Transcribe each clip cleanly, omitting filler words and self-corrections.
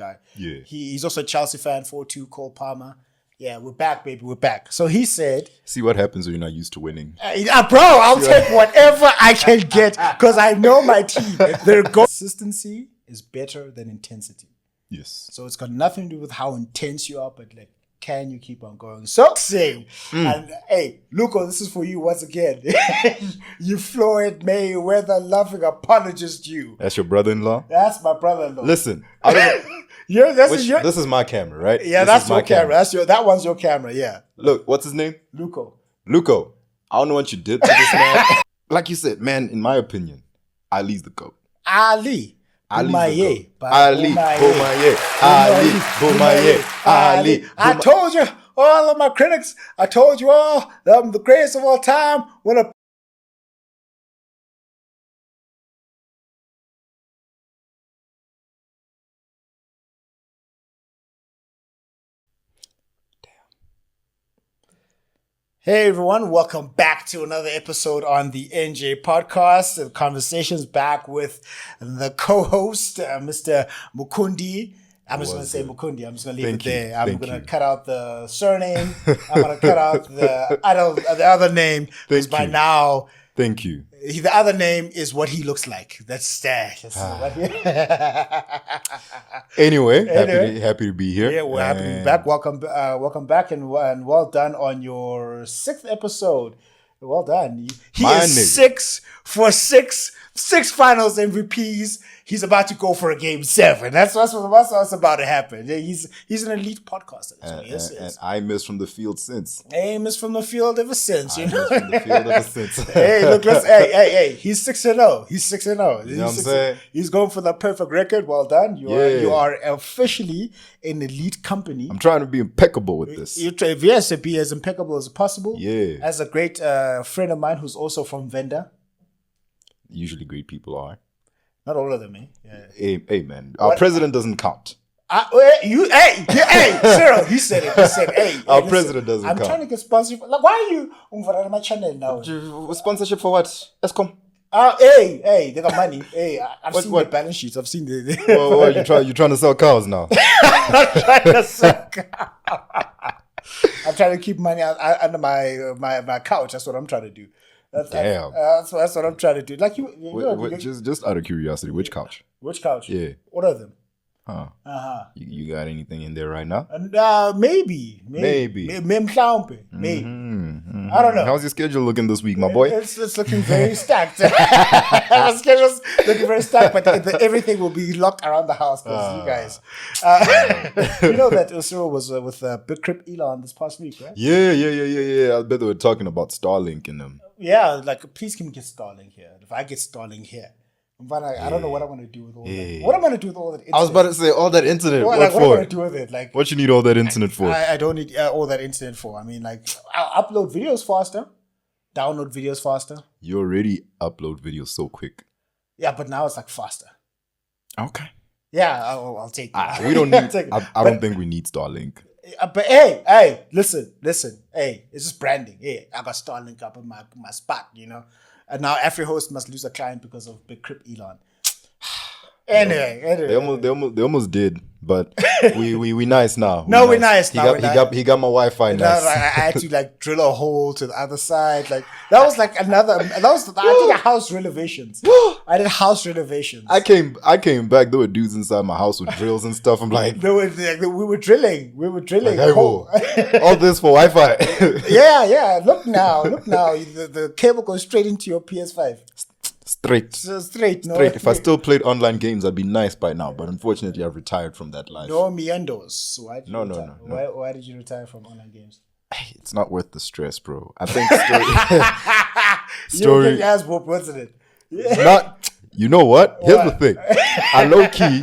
guy. Yeah. He's also a Chelsea fan, 4-2, Cole Palmer. Yeah, we're back, baby. We're back. So he said... See what happens when you're not used to winning. Bro, I'll take whatever I can get because I know my team. Their consistency is better than intensity. Yes. So it's got nothing to do with how intense you are, but like, can you keep on going? So saying, and hey, Luco, this is for you once again. You Floyd Mayweather loving apologist, you. That's your brother-in-law? That's my brother-in-law. Listen, I don't know. This is my camera, right? Yeah, that's your camera. That one's your camera, yeah. Look, what's his name? Luco, I don't know what you did to this man. Like you said, man, in my opinion, Ali's the GOAT. Ali. Ali. I told you, all of my critics, I told you all, I'm the greatest of all time. Hey everyone, welcome back to another episode on the NJ podcast. The conversation's back with the co-host, Mr. Mukundi. I'm just going to say Mukundi. I'm just going to leave it there. I'm going to cut out the surname. I'm going to cut out the other name. Because by now... Thank you. The other name is what he looks like. That's Anyway, happy to be here. Yeah, we're happy to be back. Welcome back, and well done on your 6th episode. Well done. He is 6 for 6 finals MVPs. He's about to go for a game 7. That's what's about to happen. He's an elite podcaster. And I missed from the field since. Hey, missed from the field ever since. Missed from the field ever since. Hey, look, hey. He's 6-0. He's 6-0. You know what I'm saying? He's going for the perfect record. Well done. You are officially in elite company. I'm trying to be impeccable with this. Yes, to be as impeccable as possible. Yeah. As a great friend of mine who's also from Venda. Usually great people are. Not all of them, eh? Yeah. Hey, man. Our president doesn't count. Cyril, he said it. Hey, our president doesn't count. I'm trying to get sponsorship. Like, why are you on my channel now? Sponsorship for what? Escom. Hey, they got money. Hey, I've seen the balance sheets. I've seen the. You trying to sell cows now? I'm trying to sell cows. I'm trying to keep money under my couch. That's what I'm trying to do. Damn. That's what I'm trying to do. Like just out of curiosity, which couch? Which couch? Yeah. What are them? You got anything in there right now? Maybe. Maybe. I don't know. How's your schedule looking this week, my boy? It's looking very stacked. My schedule's looking very stacked, but everything will be locked around the house because you guys. You know that Cyril was with Big Crip Elon this past week, right? Yeah. I bet they were talking about Starlink and them. Yeah, like please can we get Starlink here? If I get Starlink here. But I don't know what I'm going to do with all that. What am I going to do with all that internet? I was about to say, all that internet, what am I for? going to do with it? Like, what you need all that internet for? I don't need all that internet for. I mean, like, I'll upload videos faster, download videos faster. You already upload videos so quick. Yeah, but now it's like faster. Okay. Yeah, I'll take it. We don't need, I don't think we need Starlink. But hey, listen. Hey, it's just branding. Hey, I got Starlink up in my spot, you know. And now every host must lose a client because of Big Crip Elon. Anyway. They almost did, but we nice now. We're nice now. He got my Wi-Fi nice. I had to like drill a hole to the other side. Like that was like I did house renovations. I did house renovations. I came back. There were dudes inside my house with drills and stuff. I'm like, we were drilling. Like, hey, all this for Wi-Fi. Yeah. Look now. The cable goes straight into your PS5. Straight. No. If I still played online games, I'd be nice by now. But unfortunately, I've retired from that life. No meanders. No. Why did you retire from online games? It's not worth the stress, bro. I think story. You get ass whooped, wasn't it? Yeah. Not. You know what? Here's the thing. I low key.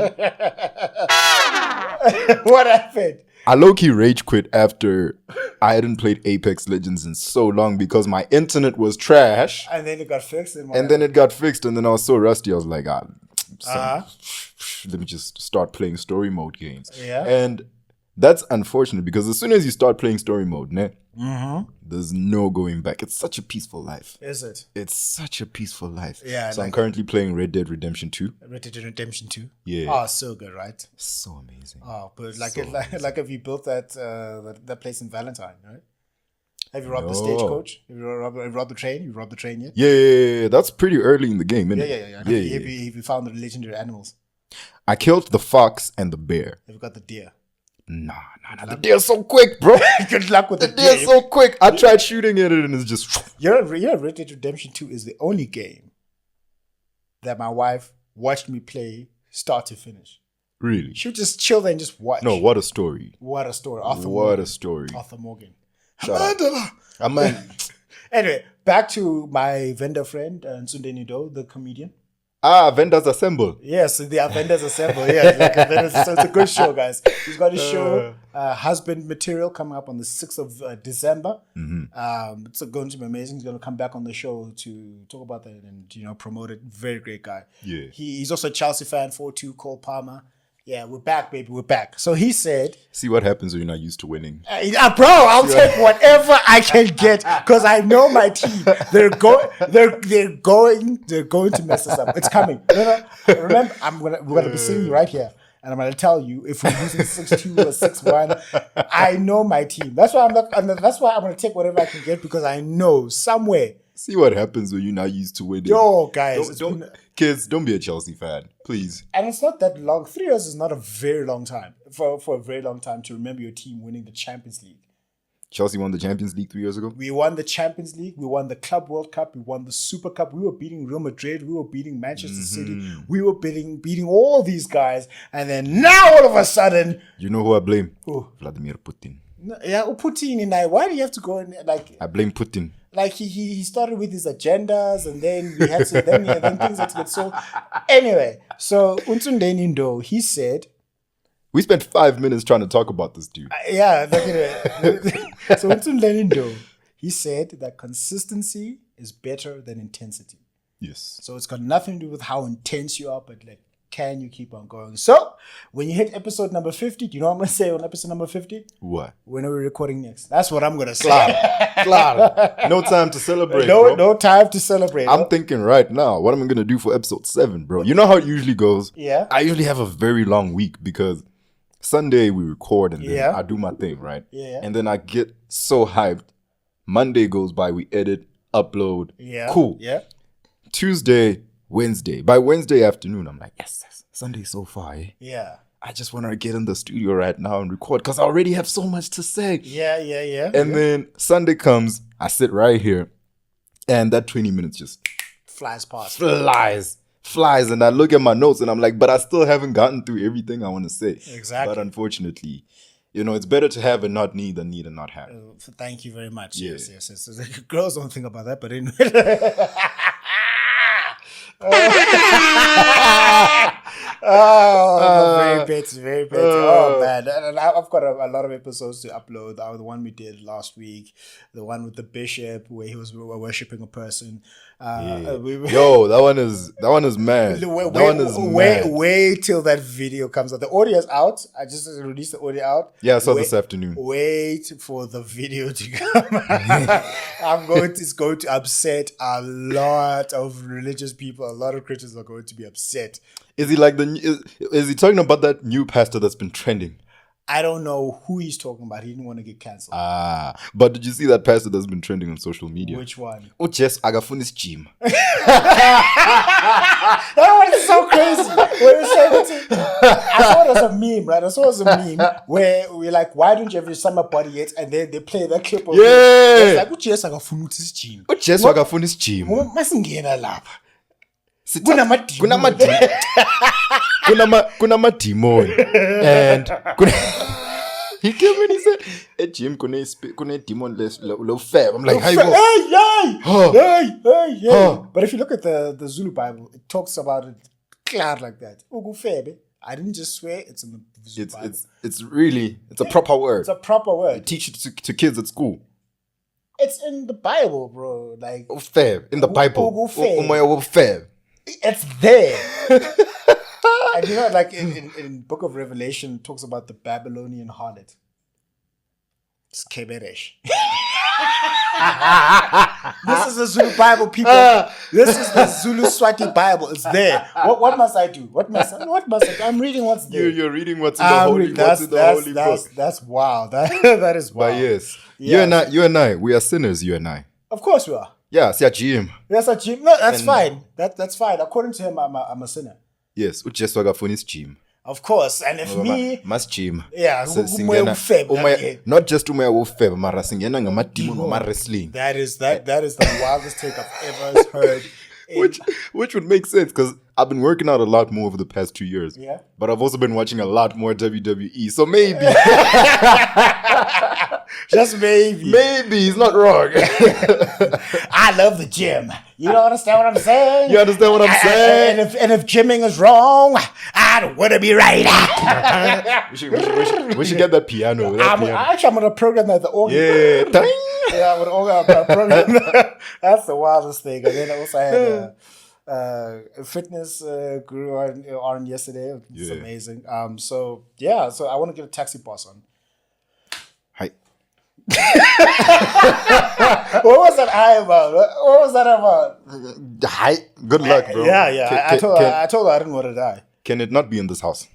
What happened? I low-key rage quit after I hadn't played Apex Legends in so long because my internet was trash. And then it got fixed. And then I was so rusty. I was like, let me just start playing story mode games. Yeah. And that's unfortunate because as soon as you start playing story mode, There's no going back. It's such a peaceful life. Is it? It's such a peaceful life. Yeah. So I'm currently playing Red Dead Redemption 2. Red Dead Redemption 2. Yeah. Oh, so good, right? So amazing. Oh, but So like if you built that place in Valentine, right? Have you robbed the stagecoach? Have you robbed the train? You robbed the train yet? Yeah. That's pretty early in the game, isn't it? Yeah. Have you found the legendary animals? I killed the fox and the bear. Have you got the deer? Nah. The deer's so quick, bro. Good luck with the deer's so quick. I tried shooting at it and it's just... Red Dead Redemption 2 is the only game that my wife watched me play start to finish. Really? She would just chill there and just watch. No, what a story. What a story. A story. Arthur Morgan. Shut up. Anyway, back to my vendor friend, Nsundeni Do, the comedian. Vendors Assemble. Yes, the vendors assemble. Yeah, so it's a good show, guys. He's got his show, Husband Material, coming up on the 6th of December. It's going to be amazing. He's going to come back on the show to talk about that and promote it. Very great guy. Yeah. He's also a Chelsea fan. 4-2 Cole Palmer. Yeah, we're back, baby. We're back. So he said, see what happens when you're not used to winning. Bro, I'll take whatever I can get because I know my team. They're going to mess us up. It's coming. No. Remember, we're gonna be sitting right here, and I'm gonna tell you if we're using 6-2 or 6-1. I know my team. That's why That's why I'm gonna take whatever I can get because I know somewhere. See what happens when you're not used to winning. Yo, guys, kids, don't be a Chelsea fan, please. And it's not that long. 3 years is not a very long time for a very long time to remember your team winning the Champions League. Chelsea won the Champions League 3 years ago. We won the Champions League. We won the Club World Cup. We won the Super Cup. We were beating Real Madrid. We were beating Manchester City. We were beating all these guys. And then now all of a sudden, you know who I blame? Vladimir Putin. Yeah, Putin and why do you have to go in like? I blame Putin. Like he started with his agendas, and then we had to then things had to get so. Anyway, so Nsundeni Do, he said, we spent 5 minutes trying to talk about this dude. So Nsundeni Do, he said that consistency is better than intensity. Yes. So it's got nothing to do with how intense you are, but like, can you keep on going? So when you hit episode number 50, do you know what I'm going to say on episode number 50? What? When are we recording next? That's what I'm going to say. Claro. No time to celebrate, bro. No time to celebrate. I'm thinking right now, what am I going to do for episode 7, bro? You know how it usually goes? Yeah. I usually have a very long week because Sunday we record and then I do my thing, right? Yeah. And then I get so hyped. Monday goes by, we edit, upload. Yeah. Cool. Yeah. Tuesday, Wednesday. By Wednesday afternoon, I'm like, yes, Sunday's so far, eh? Yeah. I just want to get in the studio right now and record because I already have so much to say. Yeah. And then Sunday comes, I sit right here, and that 20 minutes just flies past. Flies. And I look at my notes and I'm like, but I still haven't gotten through everything I want to say. Exactly. But unfortunately, it's better to have and not need than need and not have. Thank you very much. Yeah. Yes. Girls don't think about that, but anyway. Very petty. Oh man, and I've got a lot of episodes to upload. The one we did last week, the one with the bishop where he was worshipping a person. Yo, that one is mad. Wait till that video comes out. The audio is out. I just released the audio out. Yeah, I saw this afternoon. Wait for the video to come out. It's going to upset a lot of religious people. A lot of Christians are going to be upset. Is he like is he talking about that new pastor that's been trending? I don't know who he's talking about. He didn't want to get cancelled. But did you see that pastor that's been trending on social media? Which one? Yes, Agafunis Gym. That one is so crazy. I saw it as a meme, right? I saw it as a meme where we're like, why don't you have your summer body yet? And then they play that clip of it. It's like, yes, Agafunis Gym. Yes, Agafunis Gym. Masingena lapha. Kuna mademon and he came and he said at gym kuna demon low fab. I'm like, hey. But if you look at the Zulu Bible, it talks about it clear like that. I didn't just swear, it's in the Zulu Bible. It's a proper word. It's a proper word. They teach it to kids at school. It's in the Bible, bro. Like fab in the Bible. Fab. It's there. And like in Book of Revelation, it talks about the Babylonian harlot. It's Keberesh. This is the Zulu Bible, people. This is the Zulu Swati Bible. It's there. What must I do? What must I do? I'm reading what's there. You're reading what's in the holy book. That's wild. That is wild. But yes. You and I, we are sinners, you and I. Of course we are. Yeah, see a Jim. Yes, a Jim. No, that's fine. That's fine. According to him, I'm a sinner. Yes, uJesu akafuna Jim. Of course, and if me must Jim. Yeah, not just umoya wofeba, mara singena ngamademon ngama wrestling. That is the wildest take I've ever heard. Which would make sense because I've been working out a lot more over the past 2 years. Yeah. But I've also been watching a lot more WWE. So maybe. Just maybe. Maybe he's not wrong. I love the gym. You don't understand what I'm saying? You understand what I'm saying? And if gymming is wrong, I don't want to be right. we should get that piano. Actually, I'm going to program that the organ. Yeah. Yeah, I'm going to program that. That's the wildest thing. And then I also had a fitness guru on yesterday. It's amazing. So I want to get a taxi boss on. Hi. What was that eye about? What was that about? Hi. Good luck, bro. Yeah. I told her I didn't want to die. Can it not be in this house?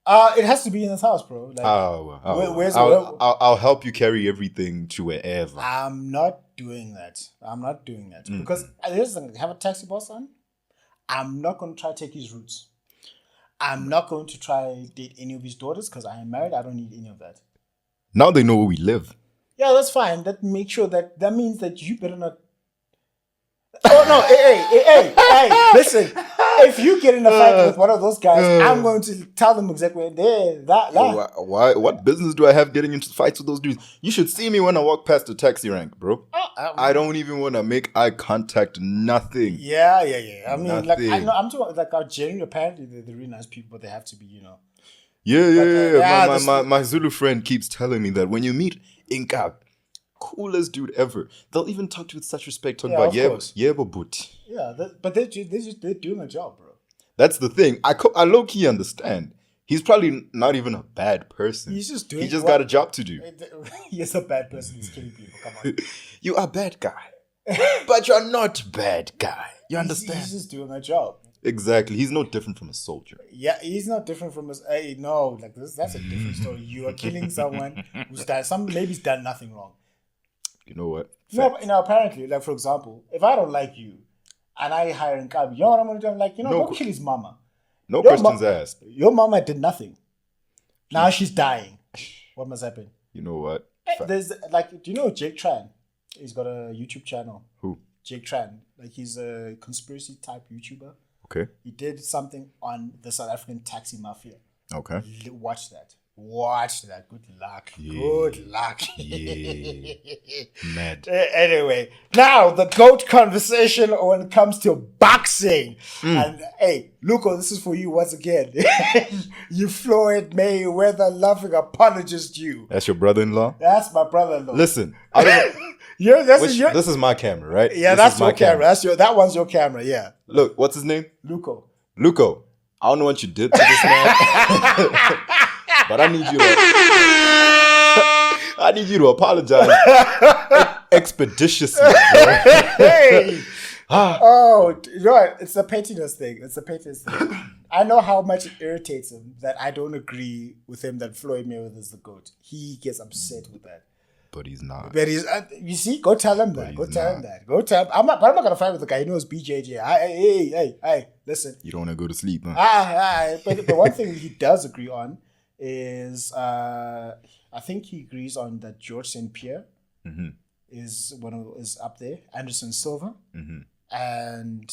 It has to be in this house, bro. Like, I'll help you carry everything to wherever. I'm not doing that. Because here's the thing, have a taxi boss on. I'm not going to try to take his routes. I'm not going to try date any of his daughters because I am married. I don't need any of that. Now they know where we live. Yeah, that's fine. That makes sure that means that you better not. Oh no! Hey! Listen, if you get in a fight with one of those guys, I'm going to tell them exactly Why? What business do I have getting into fights with those dudes? You should see me when I walk past the taxi rank, bro. I don't even want to make eye contact. Nothing. Yeah. I mean, nothing. Like I'm talking like our genuine. Apparently, they're really nice people, but they have to be, Yeah. My Zulu friend keeps telling me that when you meet Inka, coolest dude ever, they'll even talk to you with such respect, talking about but. Yeah, but they're doing a job, bro. That's the thing. I low key understand. He's probably not even a bad person. He's just doing. He just got a job to do. He's a bad person. He's killing people. Come on. You are a bad guy, but you're not bad guy. You understand? He's just doing a job. Exactly. He's no different from a soldier. Yeah, he's not different from us. Hey, no, like that's a different story. You are killing someone who's done maybe's done nothing wrong. You know what? No, apparently, like for example, if I don't like you and I hire Nkabi, you know what I'm gonna do? I'm like, go kill his mama. No questions asked. Your mama did nothing. Now she's dying. What must happen? You know what? There's do you know Jake Tran? He's got a YouTube channel. Who? Jake Tran. Like he's a conspiracy type YouTuber. Okay. He did something on the South African taxi mafia. Okay. Watch that. Good luck. Yeah. Good luck. Yeah. Mad. Anyway, now the GOAT conversation when it comes to boxing. And hey, Luco, this is for you once again. You Floyd Mayweather loving apologist, you. That's your brother-in-law? That's my brother-in-law. Listen, I don't know. This is my camera, right? Yeah, that's your camera. That one's your camera, yeah. Look, what's his name? Luco, I don't know what you did to this man. But I need you to apologize expeditiously. Hey! Oh, you know what? It's a pettiness thing. I know how much it irritates him that I don't agree with him that Floyd Mayweather is the GOAT. He gets upset with that. But he's not. But he's, you see, go tell him that. Go tell him. I'm not going to fight with the guy. He knows BJJ. Hey, listen. You don't want to go to sleep, huh? But one thing he does agree on is, I think he agrees on that George St. Pierre is up there. Anderson Silva. And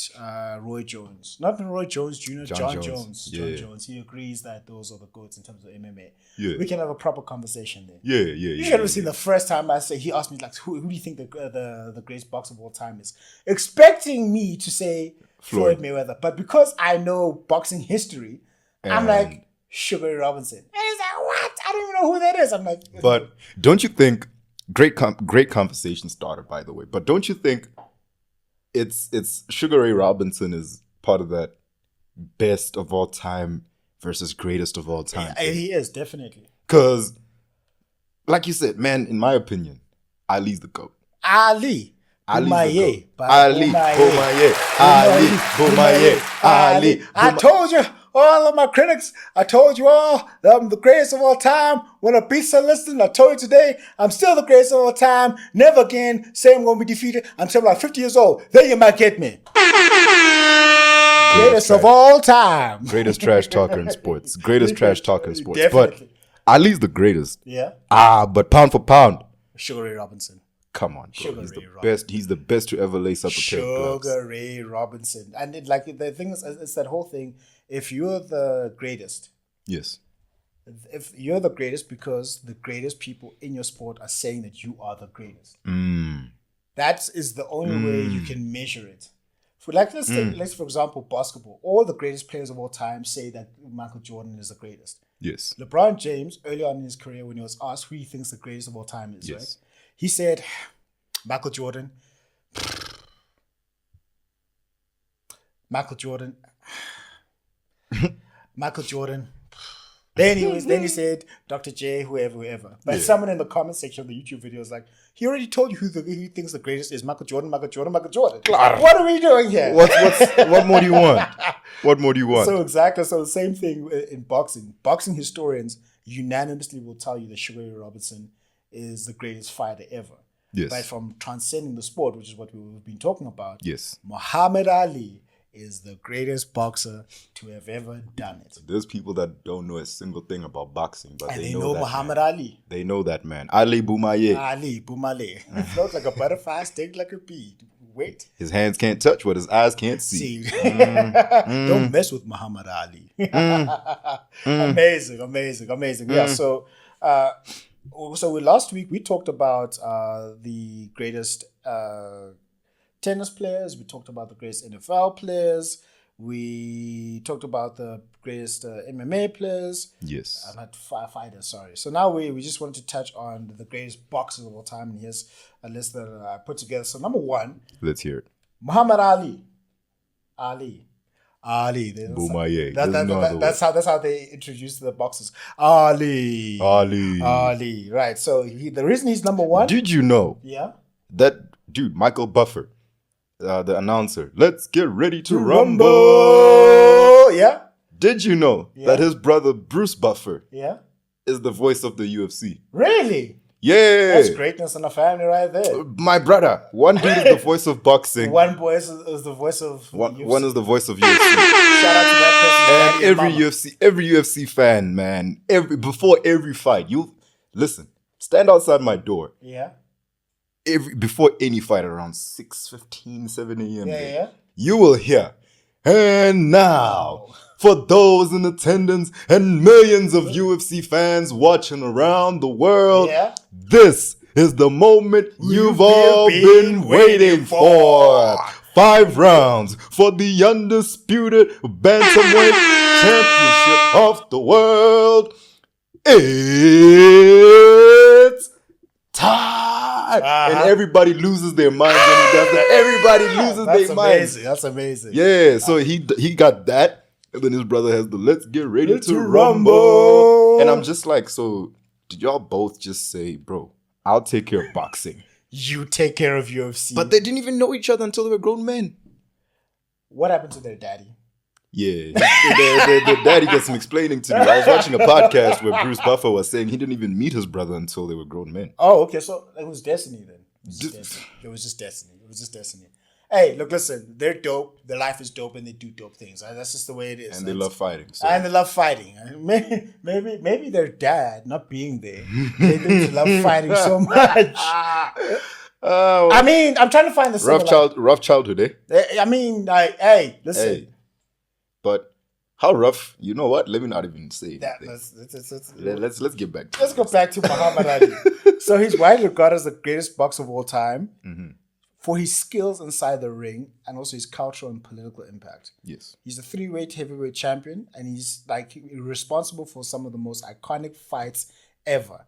Roy Jones. Not Roy Jones Jr., John Jones. John Jones. He agrees that those are the GOATs in terms of MMA. Yeah. We can have a proper conversation there. Yeah. You should have seen the first time he asked me, like, who do you think the greatest boxer of all time is? Expecting me to say Floyd Mayweather. But because I know boxing history, I'm like, Sugar Ray Robinson. And he's like, what? I don't even know who that is. I'm like... But don't you think... Great conversation starter, by the way. But don't you think... It's Sugar Ray Robinson is part of that best of all time versus greatest of all time. He is, definitely. Because, like you said, man, in my opinion, Ali's the GOAT. Ali. Ali's the Boumaye. GOAT. Ali Boumaye. Ali Boumaye. Ali. I told you, all of my critics, I told you all that I'm the greatest of all time. When I beat Son Liston, I told you today, I'm still the greatest of all time. Never again say I'm going to be defeated until I'm 50 years old. Then you might get me. Greatest of all time. Greatest trash talker in sports. Greatest trash talker in sports. Definitely. But Ali's the greatest. Yeah. But pound for pound. Sugar Ray Robinson. Come on, bro. Sugar He's Ray the Robinson. best. He's the best to ever lace up a pair of gloves. Sugar Ray Robinson. And the thing is, it's that whole thing. If you're the greatest, Yes. if you're the greatest because the greatest people in your sport are saying that you are the greatest. That is the only way you can measure it. Let's for example, basketball. All the greatest players of all time say that Michael Jordan is the greatest. Yes. LeBron James, early on in his career, when he was asked who he thinks the greatest of all time is, Yes. right? He said, Michael Jordan. Michael Jordan. Michael Jordan. Then he said Dr. J, whoever. But someone in the comment section of the YouTube video was like, he already told you who he thinks the greatest is. Michael Jordan. Claro. What are we doing here? What more do you want? What more do you want? So exactly. So the same thing in boxing. Boxing historians unanimously will tell you that Sugar Ray Robinson is the greatest fighter ever. Yes. But from transcending the sport, which is what we've been talking about, Yes. Muhammad Ali is the greatest boxer to have ever done it. There's people that don't know a single thing about boxing, but And they they know know that Muhammad man. Ali. They know that man. Ali Boumaye. Ali, Boumale. Float like a butterfly, stick like a bee. Wait. His hands can't touch what his eyes can't see. See. Don't mess with Muhammad Ali. Amazing. Yeah, so last week we talked about the greatest tennis players. We talked about the greatest NFL players. We talked about the greatest MMA players. Yes. Not fighters, sorry. So now we just wanted to touch on the greatest boxers of all time. And here's a list that I put together. So number one, Let's hear it. Muhammad Ali. Ali. Boumaye. That's how they introduced the boxers. Ali. Right. So the reason he's number one. Did you know Yeah. that dude, Michael Buffer, the announcer, let's get ready to rumble. Yeah. Did you know that his brother Bruce Buffer Yeah. is the voice of the UFC? Really? Yeah. That's greatness in the family right there. My brother, one dude is the voice of boxing. One voice is the voice of One is the voice of UFC. Shout out to that person. And every UFC fan, man, before every fight, you listen, stand outside my door. Yeah. Before any fight around 6:15, 7 a.m. Yeah. you will hear. And now, for those in attendance and millions of UFC fans watching around the world, this is the moment you've all been waiting for. 5 rounds for the undisputed bantamweight championship of the world. It's time. And everybody loses their minds when he does that. Everybody loses their minds. That's amazing. Yeah, so he got that. And then his brother has the let's get ready to rumble. And I'm just like, so did y'all both just say, bro, I'll take care of boxing? You take care of UFC. But they didn't even know each other until they were grown men. What happened to their daddy? Yeah, the daddy got some explaining to do. I was watching a podcast where Bruce Buffer was saying he didn't even meet his brother until they were grown men. Oh, okay. So it was destiny then. It was just destiny. Hey, look, listen. They're dope. Their life is dope, and they do dope things. That's just the way it is. And they love fighting. So. And they love fighting. Maybe their dad not being there, they love fighting so much. I mean, I'm trying to find the rough childhood, eh? I mean, hey, listen. Hey, but how rough? You know what? Let me not even say anything. Let's get back. Let's go back to Muhammad Ali. So he's widely regarded as the greatest boxer of all time for his skills inside the ring and also his cultural and political impact. Yes, he's a 3-weight heavyweight champion, and he's responsible for some of the most iconic fights ever.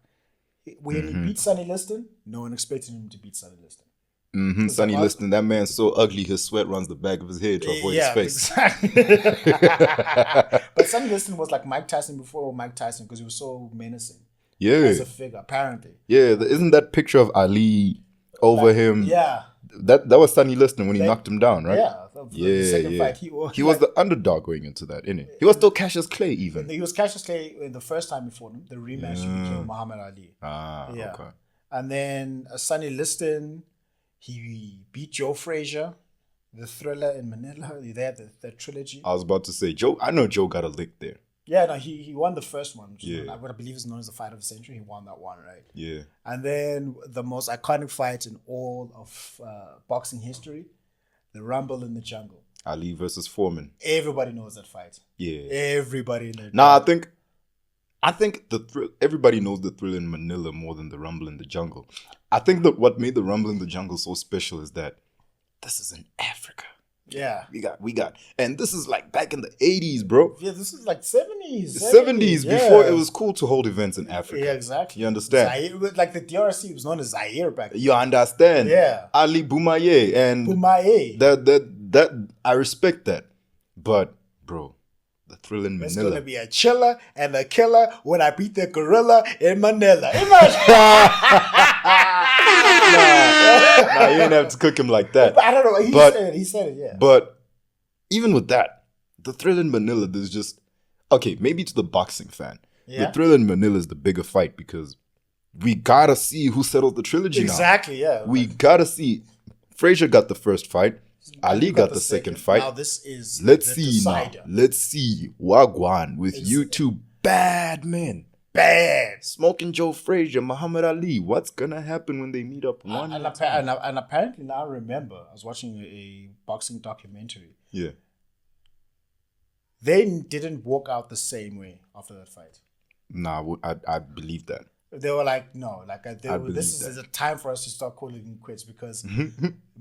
When he beat Sonny Liston, no one expected him to beat Sonny Liston. Sonny Liston, that man's so ugly, his sweat runs the back of his head to avoid his face. Exactly. But Sonny Liston was like Mike Tyson before Mike Tyson because he was so menacing. as a figure, apparently. Yeah, isn't that picture of Ali over him? Yeah. That was Sonny Liston when he knocked him down, right? Yeah. The second fight, he was the underdog going into that, innit? He was still Cassius Clay even. He was Cassius Clay in the first time he fought him, the rematch he became Muhammad Ali. Okay. And then Sonny Liston, he beat Joe Frazier, the Thriller in Manila. They had the trilogy. I was about to say, I know Joe got a lick there. Yeah, no, he won the first one, which is what I believe is known as the fight of the century. He won that one, right? Yeah. And then the most iconic fight in all of boxing history, the Rumble in the Jungle. Ali versus Foreman. Everybody knows that fight. Yeah. Everybody knows. Nah, I think everybody knows the Thrill in Manila more than the Rumble in the Jungle. I think that what made the Rumble in the Jungle so special is that this is in Africa. Yeah. We got, and this is like back in the 80s, bro. Yeah, this is like 70s. 70s before it was cool to hold events in Africa. Yeah, exactly. You understand? Zaire, like the DRC was known as Zaire back then. You understand? Yeah. Ali Boumaye and Boumaye. That I respect that. But, bro, the Thrill in Manila. It's going to be a chiller and a killer when I beat the gorilla in Manila. Imagine. Nah, you didn't have to cook him like that. But I don't know. He said it, yeah. But even with that, the Thrill in Manila, there's just... Okay, maybe to the boxing fan. Yeah. The Thrill in Manila is the bigger fight because we gotta see who settled the trilogy now. Exactly, yeah. We gotta see. Frazier got the first fight. Ali got the second fight. Now this is Let's the see decider. now. Let's see Wagwan with you two bad men. Bad. Smoking Joe Frazier, Muhammad Ali. What's gonna happen when they meet up one and apparently now I remember, I was watching a boxing documentary. Yeah. They didn't walk out the same way after that fight. Nah, I believe that. They were like, no, like this is a time for us to start calling him quits because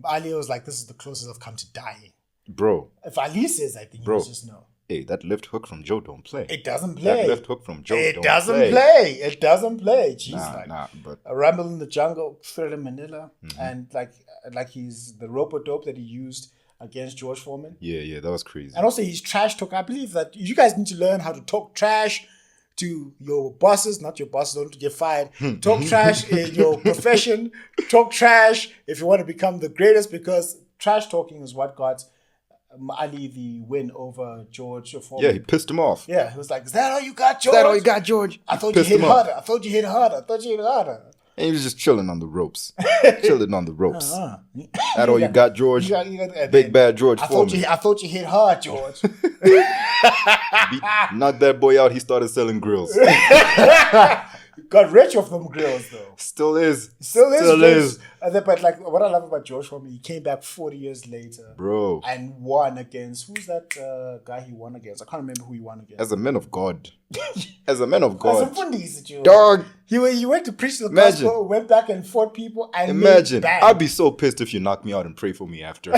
Ali was like, this is the closest I've come to dying. Bro. If Ali says, I think he must just know. Hey, that left hook from Joe don't play. It doesn't play. That left hook from Joe it don't doesn't play. play. It doesn't play. Jeez, but a Rumble in the Jungle, Thrill in Manila, and like he's the rope-a-dope that he used against George Foreman. Yeah, that was crazy. And also his trash talk. I believe that you guys need to learn how to talk trash to your bosses, not your bosses, don't get fired. Talk trash in your profession. Talk trash if you want to become the greatest, because trash talking is what got Ali the win over George Foreman. Yeah, he pissed him off. Yeah, he was like, is that all you got, George? Is that all you got, George? I thought you hit harder. I thought you hit harder. And he was just chilling on the ropes. Chilling on the ropes. That all you got, George? Big bad George Foreman. I thought you hit hard, George. Knocked that boy out. He started selling grills. Got rich off them grills, though. Still is. And then, but like, what I love about George Foreman, he came back 40 years later, bro, and won against, who's that guy he won against? I can't remember who he won against. As a man of God. As a man of God. As a Mkundi, dog. He went to preach the gospel, went back and fought people, and imagine. I'd be so pissed if you knock me out and pray for me after.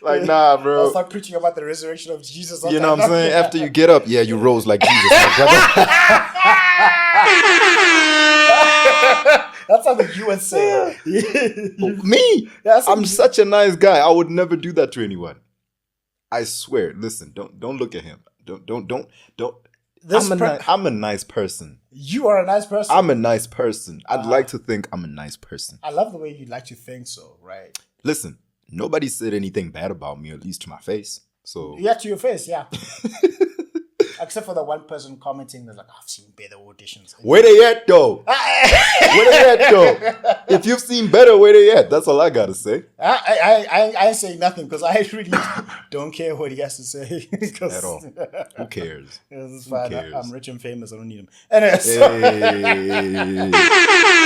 Like, nah, bro. I'll start preaching about the resurrection of Jesus. You know what I'm saying? After you get up, yeah, you rose like Jesus, my brother. That's something you would say. Me? I'm such a nice guy. I would never do that to anyone. I swear. Listen, don't look at him. Don't. I'm a nice person. You are a nice person. I'm a nice person. I'd like to think I'm a nice person. I love the way you like to think so, right? Listen, nobody said anything bad about me, at least to my face. So yeah, to your face, yeah. Except for the one person commenting that's like, I've seen better auditions. Where they at, though? Where they at, though? If you've seen better, where they at? That's all I gotta say. I ain't saying nothing because I really don't care what he has to say. At all. Who cares? It's fine. Who cares? I'm rich and famous. I don't need him. Anyway,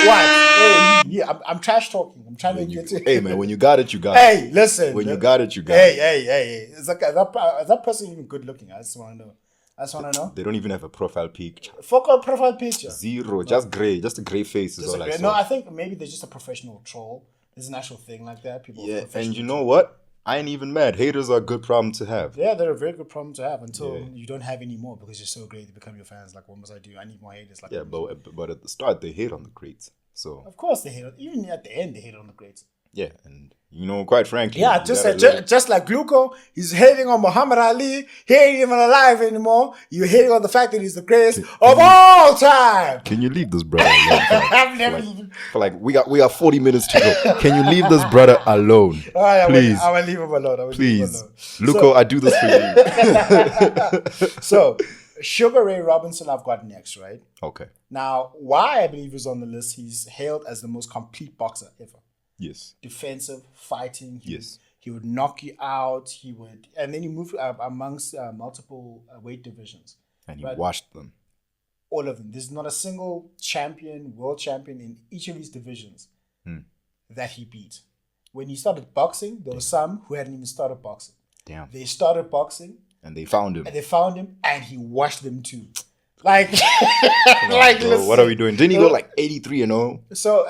what? Hey, yeah, I'm trash talking. I'm trying to get to. Hey, man, when you got it, you got it. Hey, listen. When you got it, you got it. Hey. Is that person even good looking? I just want to know. They don't even have a profile picture. Fuck a profile picture. Zero. Just grey. Just a grey face is all I saw. No, I think maybe they're just a professional troll. There's an actual thing like that. People. Yeah, and you know what? I ain't even mad. Haters are a good problem to have. Yeah, they're a very good problem to have until you don't have any more because you're so great. They become your fans. Like, what must I do? I need more haters. Like, but at the start, they hate on the greats. So of course they hate on. Even at the end, they hate on the greats. Yeah, and quite frankly, Yeah, just like Gluco, he's hating on Muhammad Ali. He ain't even alive anymore. You're hating on the fact that he's the greatest of all time. Can you leave this brother alone? I've never even. We got 40 minutes to go. Can you leave this brother alone? Please. I will leave him alone. Please. Luco, I do this for you. So, Sugar Ray Robinson I've got next, right? Okay. Now, why I believe he's on the list, he's hailed as the most complete boxer ever. Yes. Defensive, fighting. Yes. He would knock you out. And then he moved amongst multiple weight divisions. And he washed them. All of them. There's not a single world champion in each of these divisions that he beat. When he started boxing, there were some who hadn't even started boxing. Damn. They started boxing. And they found him. And he washed them too. Like, bro, what are we doing? Didn't he go like 83-0? So,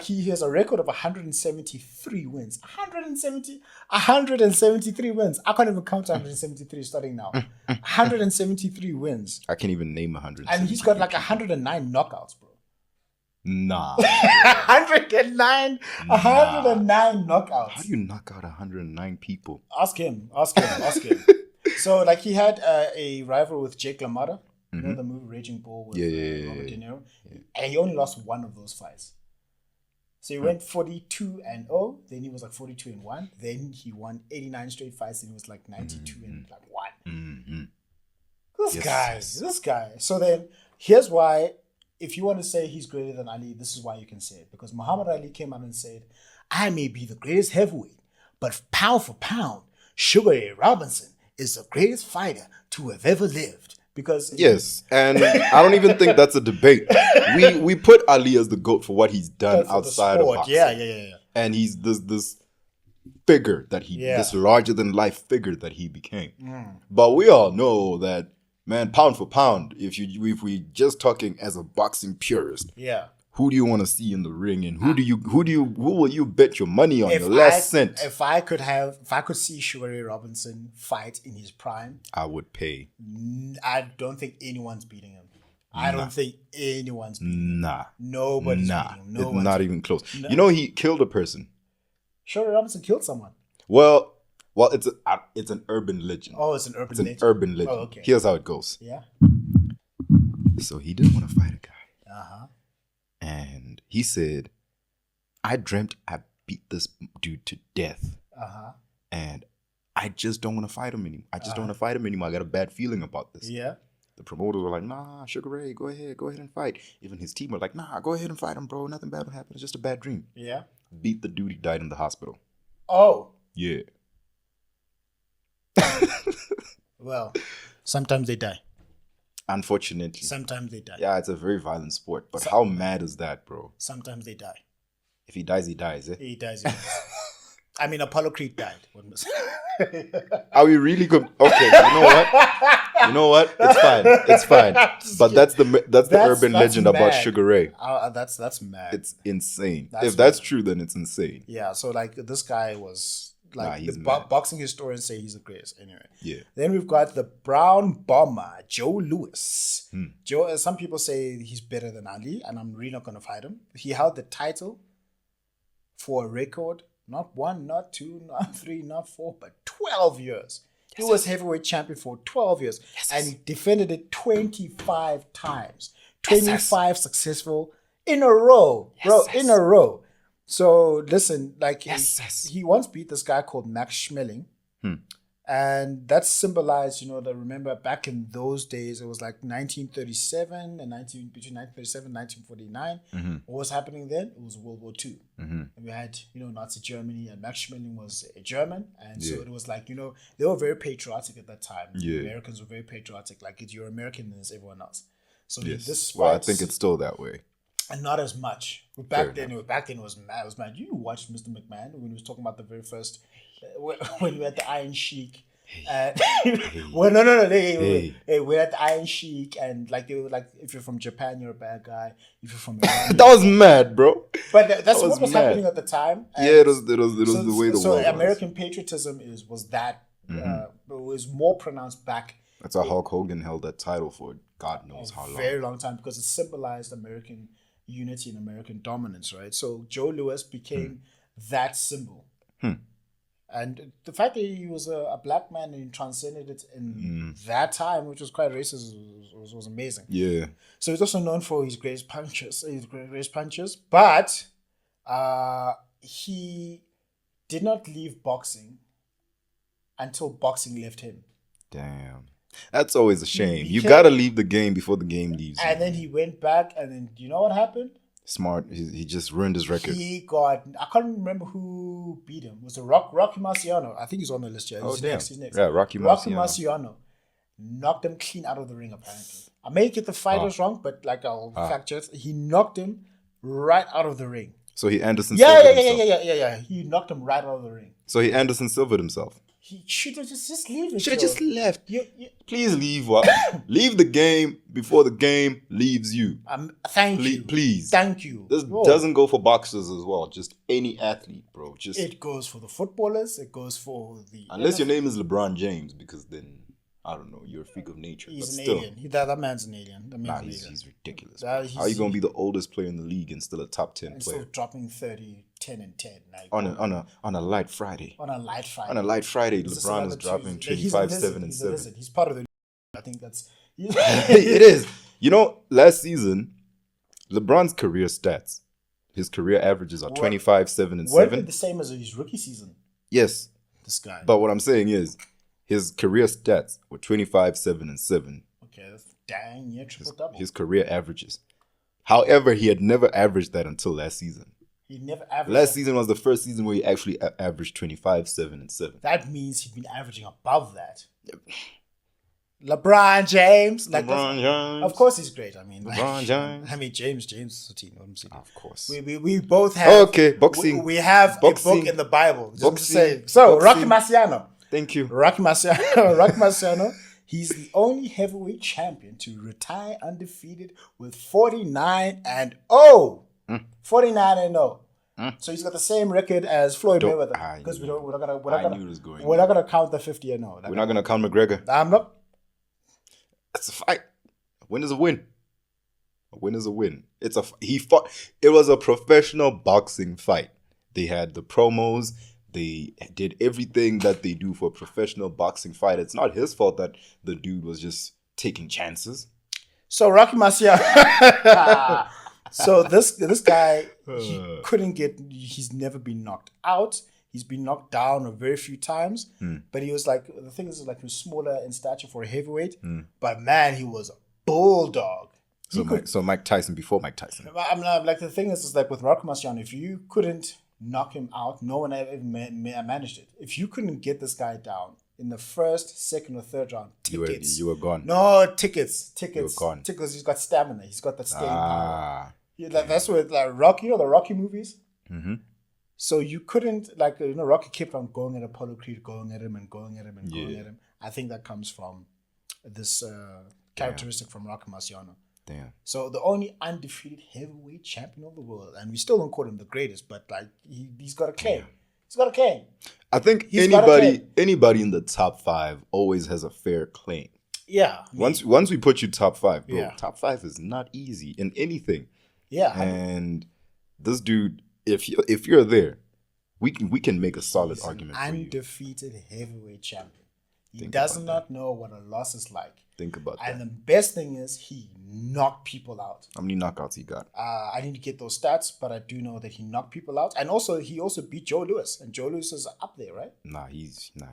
he has a record of 173 wins. 173 wins. I can't even count 173 starting now. 173 wins. I can't even name 100. And he's got like 109 knockouts, bro. Nah. 109 knockouts. How do you knock out 109 people? Ask him. So, he had a rival with Jake LaMotta. You know the movie Raging Bull with Robert De Niro? Yeah. And he only lost one of those fights. So he went 42-0, then he was like 42-1, then he won 89 straight fights, and he was like 92-1. Mm-hmm. This guy. So then, here's why, if you want to say he's greater than Ali, this is why you can say it. Because Muhammad Ali came out and said, I may be the greatest heavyweight, but pound for pound, Sugar Ray Robinson is the greatest fighter to have ever lived. Because yes, and I don't even think that's a debate. We put Ali as the GOAT for what he's done outside of boxing. Yeah. And he's this figure that this larger than life figure that he became. But we all know that, man, pound for pound, if we just talking as a boxing purist, who do you want to see in the ring, and who will you bet your money on, your last cent? If I could see Sugar Ray Robinson fight in his prime, I would pay. I don't think anyone's beating him. I don't think anyone's beating him. Nah. Nobody's beating him. It's not even close. No. He killed a person. Sugar Ray Robinson killed someone. Well, it's an urban legend. Oh, it's an urban legend. It's an urban legend. Oh, okay. Here's how it goes. Yeah. So he didn't want to fight a guy. Uh-huh. And he said, I dreamt I beat this dude to death. Uh-huh. And I just don't want to fight him anymore. I got a bad feeling about this. Yeah. The promoters were like, nah, Sugar Ray, go ahead and fight. Even his team were like, nah, go ahead and fight him, bro. Nothing bad will happen. It's just a bad dream. Yeah. Beat the dude, he died in the hospital. Oh. Yeah. Well, sometimes they die. Unfortunately. Sometimes they die. Yeah, it's a very violent sport. But how mad is that, bro? Sometimes they die. If he dies, he dies, eh? He dies. I mean, Apollo Creed died. Are we really good? Okay, you know what? It's fine. But that's the urban legend mad. About Sugar Ray. That's mad. It's insane. If that's true, then it's insane. Yeah, so this guy was... boxing historians say he's the greatest. Anyway. Yeah. Then we've got the Brown Bomber, Joe Louis. Joe, some people say he's better than Ali, and I'm really not going to fight him. He held the title for a record, not 1, not 2, not 3, not 4, but 12 years. He was heavyweight champion for 12 years, and he defended it 25 times. 25 successful in a row, in a row. So listen, he once beat this guy called Max Schmeling, and that symbolized, remember back in those days, it was like 1937 and between 1937 and 1949. What was happening then? It was World War II, and we had Nazi Germany, and Max Schmeling was a German, and so it was like they were very patriotic at that time. Yeah. Americans were very patriotic, like you're American as everyone else. So I think it's still that way. And not as much. Back then it was mad. It was mad. You watched Mr. McMahon when he was talking about the very first, when we had the Iron Sheik. Well, no. Hey, we're at the Iron Sheik, and they were like, if you're from Japan, you're a bad guy. If you're from Iran, that was mad, bro. But that's what was happening at the time. And it was the way the world was. So American patriotism was that it was more pronounced back. That's how Hulk Hogan held that title for God knows how long. Very long time, because it symbolized American unity and American dominance, right? So Joe Louis became that symbol. And the fact that he was a black man and transcended it in that time, which was quite racist, was amazing. Yeah. So he's also known for his greatest punches, but he did not leave boxing until boxing left him. Damn. That's always a shame. You got to leave the game before the game leaves you. And then he went back, and then you know what happened? Smart. He just ruined his record. I can't remember who beat him. Was it Rocky Marciano? I think he's on the list here. He's next. Yeah, Rocky Marciano knocked him clean out of the ring, apparently. I may get the fighters wrong, but like I'll fact check. He knocked him right out of the ring. So he Anderson Silvered himself. Yeah. He knocked him right out of the ring. So he Anderson Silvered himself. He should have just leave. Should have just left. Please leave. Leave the game before the game leaves you. Thank you. Please. Thank you. This doesn't go for boxers as well. Just any athlete, bro. It goes for the footballers. It goes for the... Unless your name is LeBron James, because then, I don't know, you're a freak of nature. He's an alien. That man's an alien. He's ridiculous. How are you going to be the oldest player in the league and still a top 10 player? Still dropping 30, 10 and 10. Like, on a light Friday. On a light Friday, LeBron is dropping 25, 7, and 7. He's part of the... I think that's... It is. You know, last season, LeBron's career stats, his career averages are 25, 7, and 7. Weren't the same as his rookie season? Yes. This guy. But what I'm saying is, his career stats were 25, 7, and 7. Okay, that's dang, yeah, triple-double. His career averages. However, he had never averaged that until last season. He never averaged Last season was the first season where he actually averaged 25, 7, and 7. That means he'd been averaging above that. LeBron James. Of course he's great. I mean, LeBron James. I mean, James is a team. Of course. We both have... Okay, boxing. We have boxing, a book in the Bible. Boxing. Rocky Marciano. Thank you. Rocky Marciano. He's the only heavyweight champion to retire undefeated with 49 and 0. 49 and 0. So he's got the same record as Floyd Mayweather. Because we're not gonna count the 50 and 0. We're not gonna count McGregor. I'm not. It's a fight. A win is a win. A win is a win. He fought. It was a professional boxing fight. They had the promos. They did everything that they do for a professional boxing fight. It's not his fault that the dude was just taking chances. So Rocky Marciano. So this guy, he's never been knocked out. He's been knocked down a very few times. But he was like, the thing is, like, he was smaller in stature for a heavyweight. But man, he was a bulldog. So Mike Tyson before Mike Tyson. I'm like, the thing is like with Rocky Marciano, if you couldn't knock him out, no one ever managed it. If you couldn't get this guy down in the first, second, or third round, tickets. You were gone. No, tickets. You were gone. Tickets. He's got stamina. He's got that staying power. That's what, like, Rocky, the Rocky movies. Mm-hmm. So you couldn't, like, Rocky kept on going at Apollo Creed, going at him and going at him and going at him. I think that comes from this characteristic from Rocky Marciano. Damn. So the only undefeated heavyweight champion of the world, and we still don't call him the greatest, but like he's got a claim. He's got a claim. I think anybody in the top 5 always has a fair claim. Yeah. Once we put you top 5, bro, top 5 is not easy in anything. Yeah. And this dude, if you're there, we can make a solid argument for you. Undefeated heavyweight champion. He does not know what a loss is like. Think about that. And the best thing is he knocked people out. How many knockouts he got? I need to get those stats, but I do know that he knocked people out. And also, he also beat Joe Louis. And Joe Louis is up there, right? He's yeah.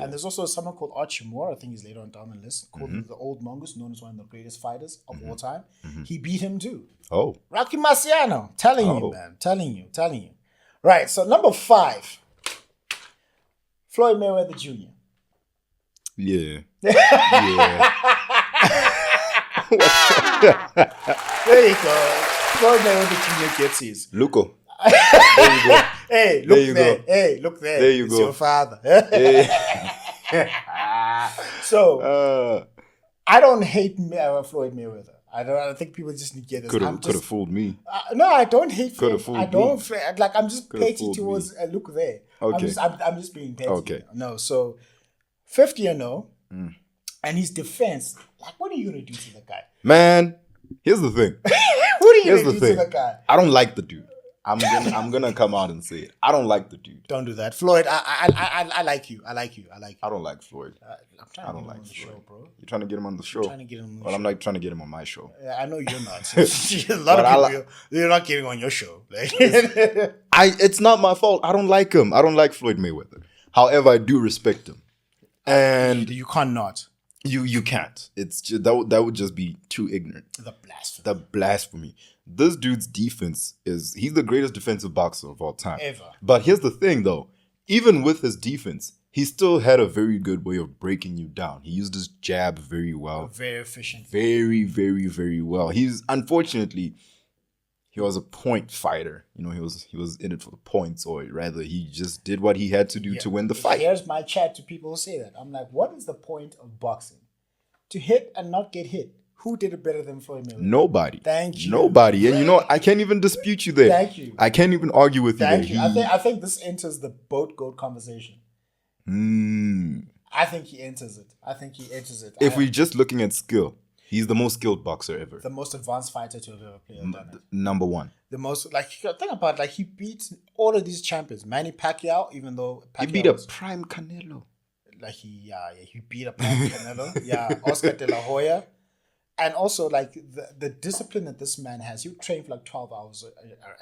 And there's also someone called Archie Moore. I think he's later on down the list. Called the Old Mongoose, known as one of the greatest fighters of all time. He beat him too. Oh. Rocky Marciano. Telling you, man. Telling you. Right, so number 5. Floyd Mayweather Jr. Yeah. There you go. Floyd Mayweather Jr. gets his. Luco. There you go. Hey, look there. Hey, look there. There you it's go. Your father. Hey. So, I don't hate Floyd Mayweather. I think people just need to get this. Could have fooled me. No, I don't hate. Could have fooled me. I'm just petty towards look there. Okay. I'm just being petty. Okay. No, so 50 and 0, and his defense. Like, what are you gonna do to the guy? Man, here's the thing. What are you gonna do to the guy? I don't like the dude. I'm gonna come out and say it. I don't like the dude. Don't do that, Floyd. I like you. I like you. I don't like Floyd. I'm trying to get him on the show, bro. You're trying to get him on the show. I'm trying to get him on the show. I'm like trying to get him on my show. I know you're not. A lot of people you're not getting on your show. Like, it's not my fault. I don't like him. I don't like Floyd Mayweather. However, I do respect him. And you can't not. You can't. It's just, that would just be too ignorant. The blasphemy. This dude's defense he's the greatest defensive boxer of all time. Ever. But here's the thing though. Even with his defense, he still had a very good way of breaking you down. He used his jab very well. Very efficient. Very, very, very well. Unfortunately, he was a point fighter. You know, he was in it for the points, or rather, he just did what he had to do to win the fight. Here's my chat to people who say that. I'm like, what is the point of boxing? To hit and not get hit. Who did it better than Floyd Mayweather? Nobody. Thank you. Nobody. And you know what? I can't even dispute you there. Thank you. I can't even argue with you there. Thank you. I think this enters the boat goat conversation. I think he enters it. If we're just looking at skill, he's the most skilled boxer ever. The most advanced fighter to have ever played or done it. Number one. The most, like, think about it, like, he beat all of these champions. Manny Pacquiao, even though Pacquiao he beat a prime Canelo. Like, he beat a prime Canelo. Yeah, Oscar De La Hoya. And also, like, the discipline that this man has, he would train for like 12 hours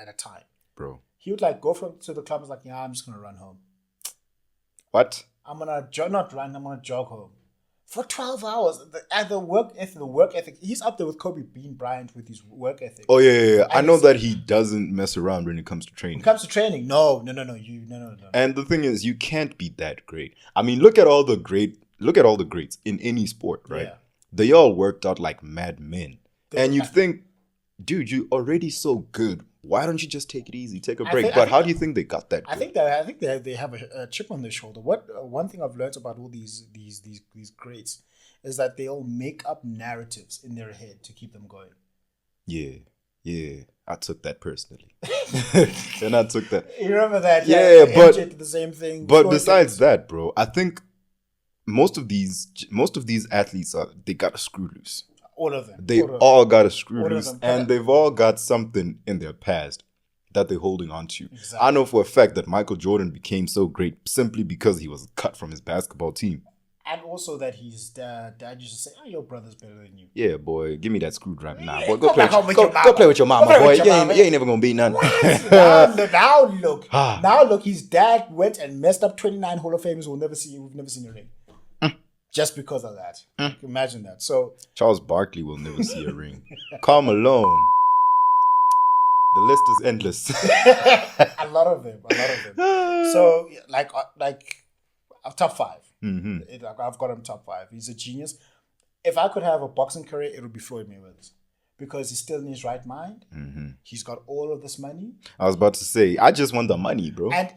at a time. Bro. He would, like, go to the club and was like, yeah, I'm just going to run home. What? I'm going to not run, I'm going to jog home. For 12 hours. The work ethic. He's up there with Kobe Bryant with his work ethic. Oh, yeah. I know that he doesn't mess around when it comes to training. When it comes to training, no. And the thing is, you can't be that great. I mean, look at all the greats in any sport, right? Yeah. They all worked out like madmen. And you think, dude, you're already so good. Why don't you just take it easy, take a break? But how do you think they got that good? I think they have a chip on their shoulder. One thing I've learned about all these greats is that they all make up narratives in their head to keep them going. Yeah. I took that personally. And I took that. You remember that? Yeah, but MJ did the same thing. But besides that, bro, I think most of these athletes they got a screw loose. All of them. They all got a screw loose, and they've all got something in their past that they're holding on to. Exactly. I know for a fact that Michael Jordan became so great simply because he was cut from his basketball team. And also that his dad used to say, "Oh, your brother's better than you." Yeah, boy, give me that screwdriver now. Boy, go play with your mama, boy. You ain't never gonna beat none. Now look, his dad went and messed up 29 Hall of Famers we've never seen a ring. Just because of that. Imagine that. So Charles Barkley will never see a ring. Karl Malone. The list is endless. a lot of them. So like top 5. Mm-hmm. I've got him top 5. He's a genius. If I could have a boxing career, it would be Floyd Mayweather's. Because he's still in his right mind. Mm-hmm. He's got all of this money. I was about to say, I just want the money, bro. And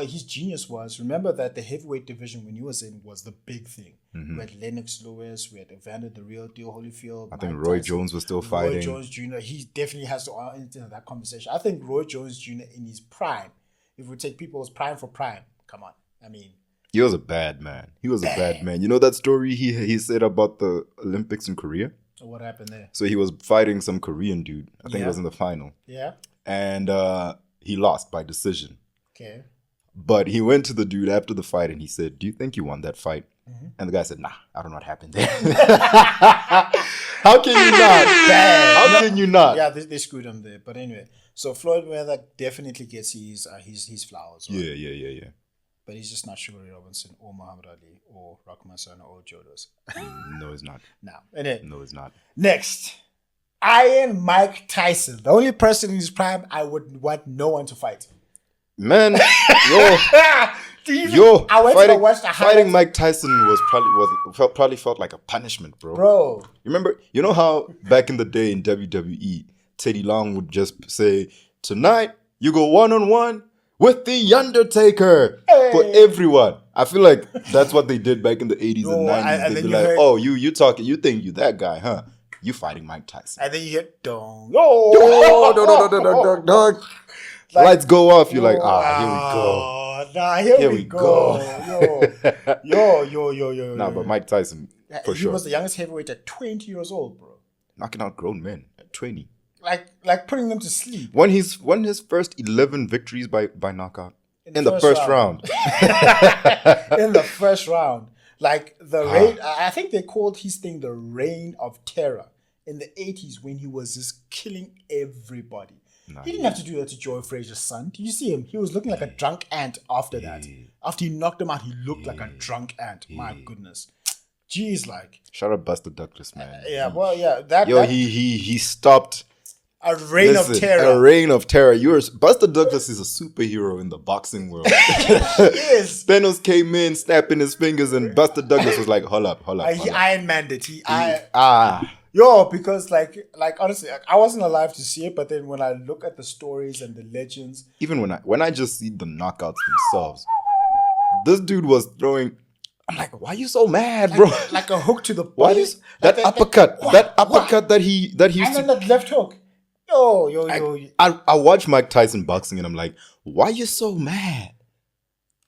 his genius was, remember that the heavyweight division when he was in was the big thing. Mm-hmm. We had Lennox Lewis, we had Evander the Real Deal Holyfield. I think Roy Tyson, Jones was still fighting. Roy Jones Jr., he definitely has to enter that conversation. I think Roy Jones Jr. in his prime, if we take people's prime for prime, come on. I mean, he was a bad man. You know that story he said about the Olympics in Korea? So what happened there? So he was fighting some Korean dude. I think it was in the final. Yeah. And he lost by decision. Okay. But he went to the dude after the fight and he said, "Do you think you won that fight?" Mm-hmm. And the guy said, "Nah, I don't know what happened there." How can you not? How can you not? Yeah, they screwed him there. But anyway, so Floyd Mayweather definitely gets his flowers. Right? Yeah. But he's just not Sugar Ray Robinson or Muhammad Ali or Rock Marciano or Jodos. No, he's not. No, he's not. Next, Iron Mike Tyson. The only person in his prime I would want no one to fight. Man, fighting Mike Tyson probably felt like a punishment, bro. You remember? You know how back in the day in WWE, Teddy Long would just say, "Tonight you go 1-on-1 with the Undertaker for everyone." I feel like that's what they did back in the 80s and 90s. They'd be like, "Oh, you talking? You think you that guy, huh? You fighting Mike Tyson?" And then you hit dong. Lights go off. You're like, here we go. Yo. Nah, but Mike Tyson, for sure. He was the youngest heavyweight at 20 years old, bro. Knocking out grown men at 20. like putting them to sleep. Won his first 11 victories by knockout in the first round. In the first round. Like the reign, I think they called his thing the reign of terror in the 80s when he was just killing everybody. He didn't have to do that to Joe Frazier's son. Did you see him? He was looking like a drunk ant after that. After he knocked him out, he looked like a drunk ant. My goodness. Jeez, like. Shout out Buster Douglas, man. He stopped a reign of terror. A reign of terror. Buster Douglas is a superhero in the boxing world. He is. Thanos came in, snapping his fingers, and Buster Douglas was like, hold up. He Iron Man'd it. Because like honestly, I wasn't alive to see it, but then when I look at the stories and the legends, even when I just see the knockouts themselves, this dude was throwing. I'm like, why are you so mad, bro? Like a hook to the body. That uppercut that he used and then that left hook. I watch Mike Tyson boxing and I'm like, why are you so mad?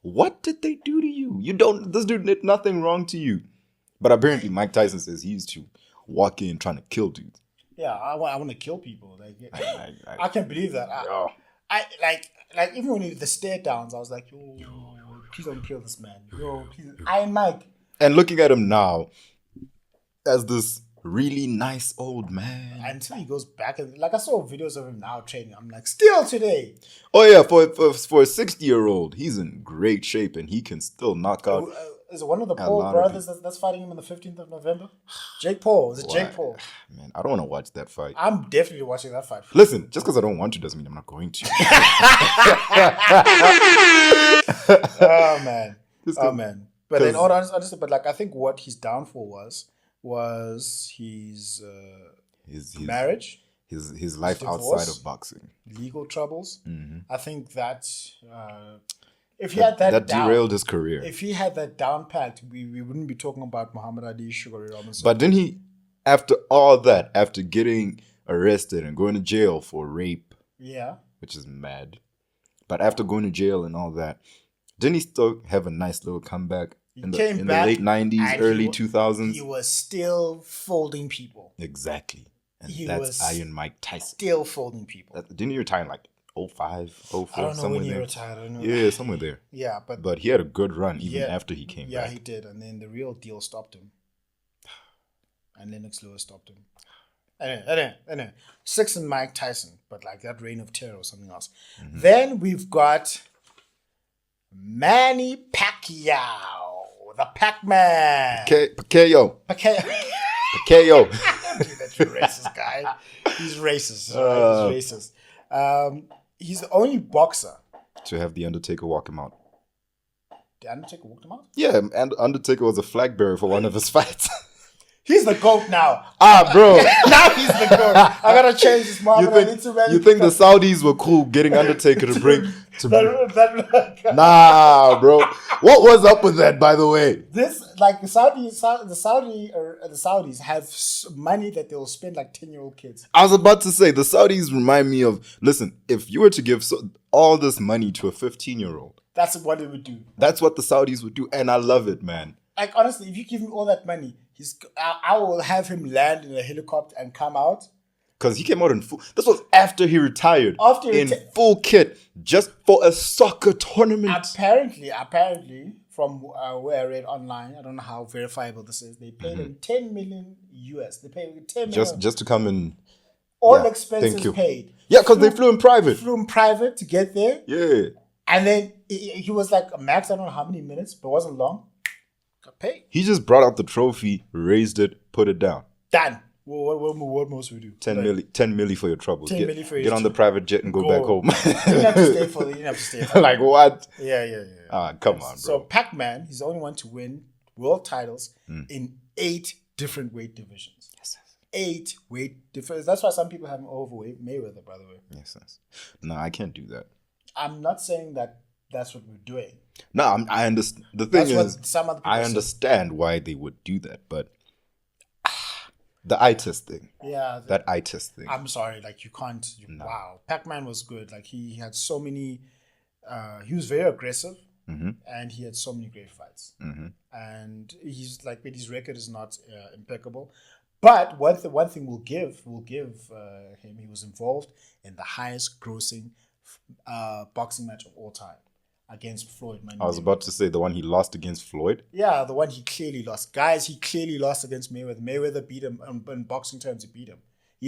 What did they do to you? This dude did nothing wrong to you. But apparently Mike Tyson says he used to walk in trying to kill dudes. Yeah, I want to kill people. Like, I can't believe that. I even when the stare downs, I was like, please don't kill this man. Please. Iron Mike. And looking at him now as this really nice old man. Until he goes back and I saw videos of him now training. I'm like, still today. Oh yeah, for a 60-year-old, he's in great shape and he can still knock out. Is it one of the Paul brothers that's fighting him on the 15th of November? Jake Paul. Is it Jake Paul? Man, I don't want to watch that fight. I'm definitely watching that fight. Listen, just because I don't want to doesn't mean I'm not going to. Oh man. But then honestly, I think what his downfall was his marriage, his life divorce, outside of boxing, legal troubles. Mm-hmm. I think that if he had that derailed his career. If he had that down packed, we wouldn't be talking about Muhammad Ali, Sugar Ray Robinson. But then he, after all that, after getting arrested and going to jail for rape, which is mad. But after going to jail and all that, didn't he still have a nice little comeback? In the late 90s, early 2000s. He was still folding people. Exactly. And that's Iron Mike Tyson. Still folding people. Didn't he retire in like 05, 04, I don't know somewhere when he there? retired. I don't know. Yeah, somewhere there. Yeah, but he had a good run even after he came back. Yeah, he did. And then the real deal stopped him. And Lennox Lewis stopped him. Anyway. 6 and Mike Tyson, but like that reign of terror or something else. Mm-hmm. Then we've got Manny Pacquiao. The Pac-Man. Pacquiao. That racist guy. He's racist. He's racist. He's the only boxer to have the Undertaker walk him out. The Undertaker walked him out? Yeah, and Undertaker was a flag bearer for one of his fights. He's the GOAT now. Bro. Now he's the GOAT. I gotta change this moment. You think the Saudis were cool getting Undertaker to bring Nah, bro. What was up with that, by the way? This the Saudis have money that they will spend like 10-year-old kids. I was about to say the Saudis remind me of. Listen, if you were to give all this money to a 15-year-old, that's what it would do. That's what the Saudis would do, and I love it, man. Like honestly, if you give him all that money, I will have him land in a helicopter and come out. Because he came out in full. This was after he retired. Full kit, just for a soccer tournament. Apparently, from where I read online, I don't know how verifiable this is. They paid him $10 million US. They paid him $10 million just to come in. All expenses paid. Yeah, because they flew in private. To get there. Yeah. And then he was like max. I don't know how many minutes, but it wasn't long. Got paid. He just brought out the trophy, raised it, put it down. Done. What most we do? 10 milli for your troubles. 10 milli for your get on the private jet and go back home. You didn't have to stay for Like what? Yeah. Come on, bro. So Pac-Man, he's the only one to win world titles in 8 different weight divisions. Yes. 8 weight divisions. That's why some people have him overweight Mayweather, by the way. Yes. No, I can't do that. I'm not saying that's what we're doing. No, I understand. The thing is, some other people I understand why they would do that, but the eye test thing. Yeah. That eye test thing. I'm sorry, like you can't. No. Wow. Pac-Man was good. Like he had so many, he was very aggressive and he had so many great fights. And he's like, but his record is not impeccable. But one thing we'll give him, he was involved in the highest grossing boxing match of all time against Floyd Mayweather. I was about to say the one he lost against Floyd. Yeah, the one he clearly lost. Guys, he clearly lost against Mayweather. Mayweather beat him in boxing terms. He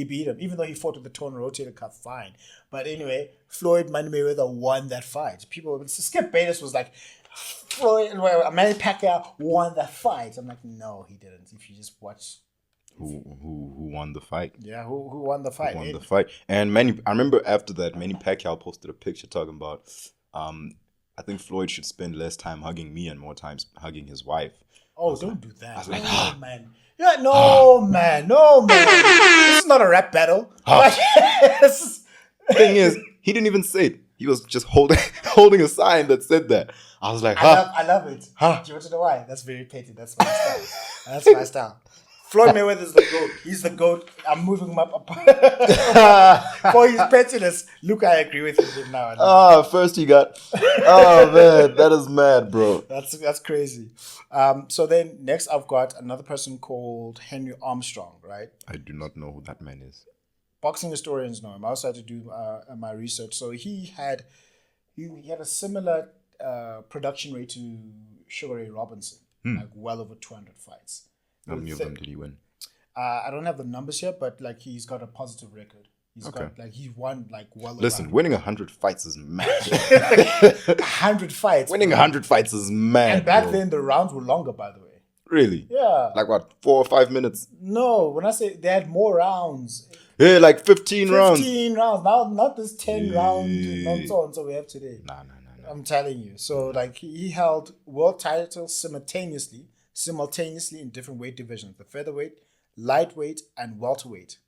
beat him, even though he fought with the torn rotator cuff. Fine, but anyway, Floyd Mayweather won that fight. People, Skip Bayless was like, Manny Pacquiao won that fight. I'm like, no, he didn't. If you just watch. Who won the fight? Yeah, who won the fight? Who won the fight? And I remember after that, Manny Pacquiao posted a picture talking about, I think Floyd should spend less time hugging me and more time hugging his wife. Oh, don't do that. I was like, no, man. Yeah, no, man. This is not a rap battle. Thing is, he didn't even say it. He was just holding a sign that said that. I was like, I love it. Do you want to know why? That's very petty. That's my style. That's my style. Floyd Mayweather is the GOAT. He's the GOAT. I'm moving him up. For his pettiness. Look, I agree with you now. First you got... Oh, man. That is mad, bro. That's crazy. So then next I've got another person called Henry Armstrong, right? I do not know who that man is. Boxing historians know him. I also had to do my research. So he had a similar production rate to Sugar Ray Robinson. Like well over 200 fights. How many of them did he win? I don't have the numbers here, but like he's got a positive record. He won like well. Listen, winning 100 fights is mad. 100 fights. Winning 100 fights is mad. And back then the rounds were longer, by the way. Really? Yeah. Like what? 4 or 5 minutes? No, when I say they had more rounds. Yeah, like 15 rounds. 15 rounds. Now, not this 10 round nonsense we have today. No. I'm telling you. So like he held world titles simultaneously in different weight divisions: the featherweight, lightweight, and welterweight.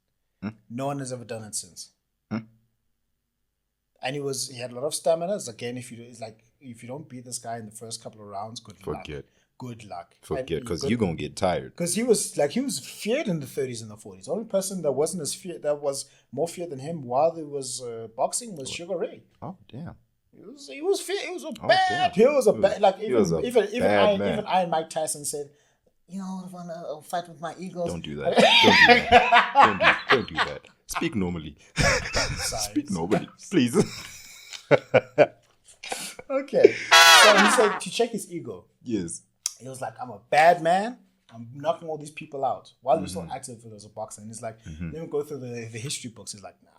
No one has ever done it since. And he had a lot of stamina. Again, if you don't beat this guy in the first couple of rounds, good luck. Forget, because you're gonna get tired. Because he was feared in the 30s and the 40s. The only person that wasn't as feared, that was more feared than him while there was boxing, was Sugar Ray. Oh damn. He was feared. He was a bad. He was a bad. Like even I and Mike Tyson said, I want to fight with my Eagles. Don't do that. Don't do that. Speak normally. Speak normally, please. Okay. So he said to check his ego. Yes. He was like, I'm a bad man. I'm knocking all these people out. While he was so active as a boxer. And he's like, let me go through the history books. He's like, nah.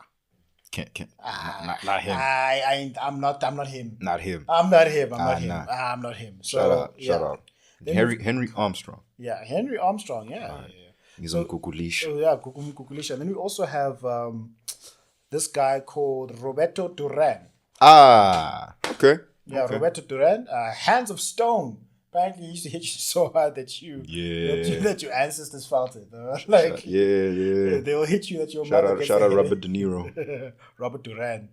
Can't. Not him. I'm not him. Not him. I'm not him. Nah. I'm not him. So, Shut up. Henry Armstrong. Yeah, Henry Armstrong. Yeah. He's on Kukulish. Oh, yeah, Kukulish. And then we also have this guy called Roberto Durán. Okay. Yeah, okay. Roberto Durán. Hands of stone. Apparently, he used to hit you so hard that your ancestors felt it. Like, yeah. They will hit you that your mother gets Shout out Robert De Niro. Robert Durán.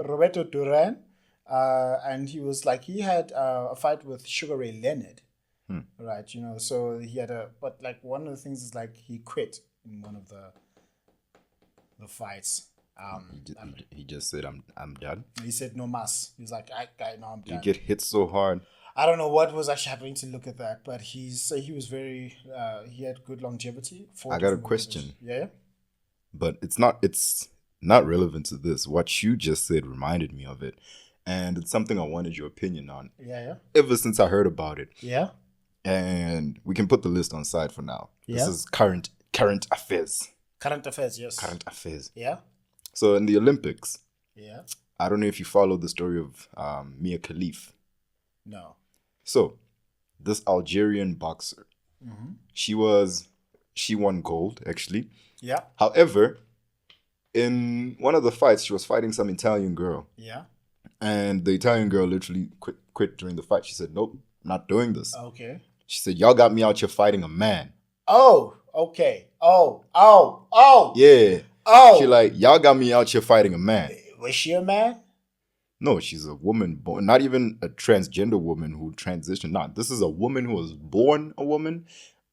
Roberto Durán. And he was like, he had a fight with Sugar Ray Leonard. Right, so he had but like one of the things is like he quit in one of the fights. He just said, I'm done. He said no mas. He was like, I'm done. You get hit so hard. I don't know what was actually happening to look at that, but he was very he had good longevity. I got a question. Yeah. But it's not relevant to this. What you just said reminded me of it. And it's something I wanted your opinion on. Yeah. Ever since I heard about it. Yeah. And we can put the list on side for now. Yeah. This is current affairs. Current affairs, yes. Current affairs. Yeah. So in the Olympics. Yeah. I don't know if you followed the story of Mia Khalif. No. So, this Algerian boxer, she won gold, actually. Yeah. However, in one of the fights, she was fighting some Italian girl. Yeah. And the Italian girl literally quit during the fight. She said, nope, not doing this. Okay. She said, y'all got me out here fighting a man. Oh, okay. Oh. Yeah. Oh. She like, y'all got me out here fighting a man. Was she a man? No, she's a woman, not even a transgender woman who transitioned. Nah, this is a woman who was born a woman.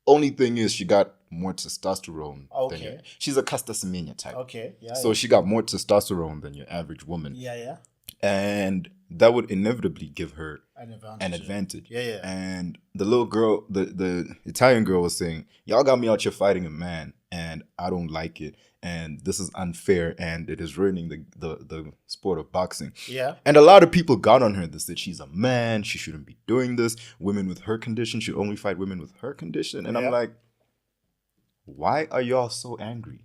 Only thing is she got more testosterone. Okay. She's a Caster Semenya type. Okay, yeah. So she got more testosterone than your average woman. Yeah. And that would inevitably give her an advantage. Yeah. And the little girl, the Italian girl was saying, y'all got me out here fighting a man and I don't like it. And this is unfair and it is ruining the sport of boxing. Yeah. And a lot of people got on her. They said she's a man. She shouldn't be doing this. Women with her condition should only fight women with her condition. And I'm like, why are y'all so angry?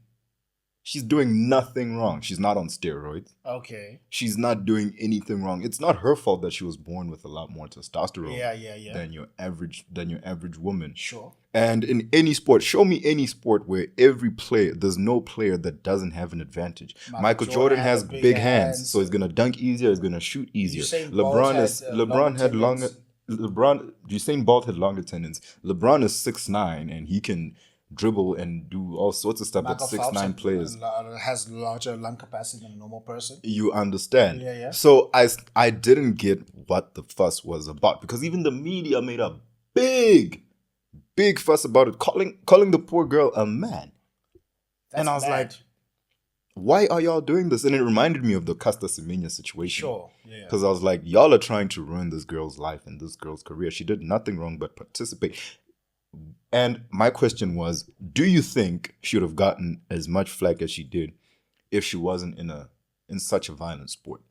She's doing nothing wrong. She's not on steroids. Okay. She's not doing anything wrong. It's not her fault that she was born with a lot more testosterone than your average woman. Sure. And in any sport, show me any sport where there's no player that doesn't have an advantage. Michael Jordan has big hands, so he's gonna dunk easier, he's gonna shoot easier. Usain Bolt had longer tendons. LeBron is 6'9" and he can dribble and do all sorts of stuff that 6'9" players has larger lung capacity than a normal person. You understand? Yeah. So I didn't get what the fuss was about, because even the media made a big fuss about it, calling the poor girl a man. And I was like, why are y'all doing this? And it reminded me of the Casta Semenya situation. Sure, yeah. Because I was like, y'all are trying to ruin this girl's life and this girl's career. She did nothing wrong but participate. And my question was, do you think she would have gotten as much flack as she did if she wasn't in such a violent sport?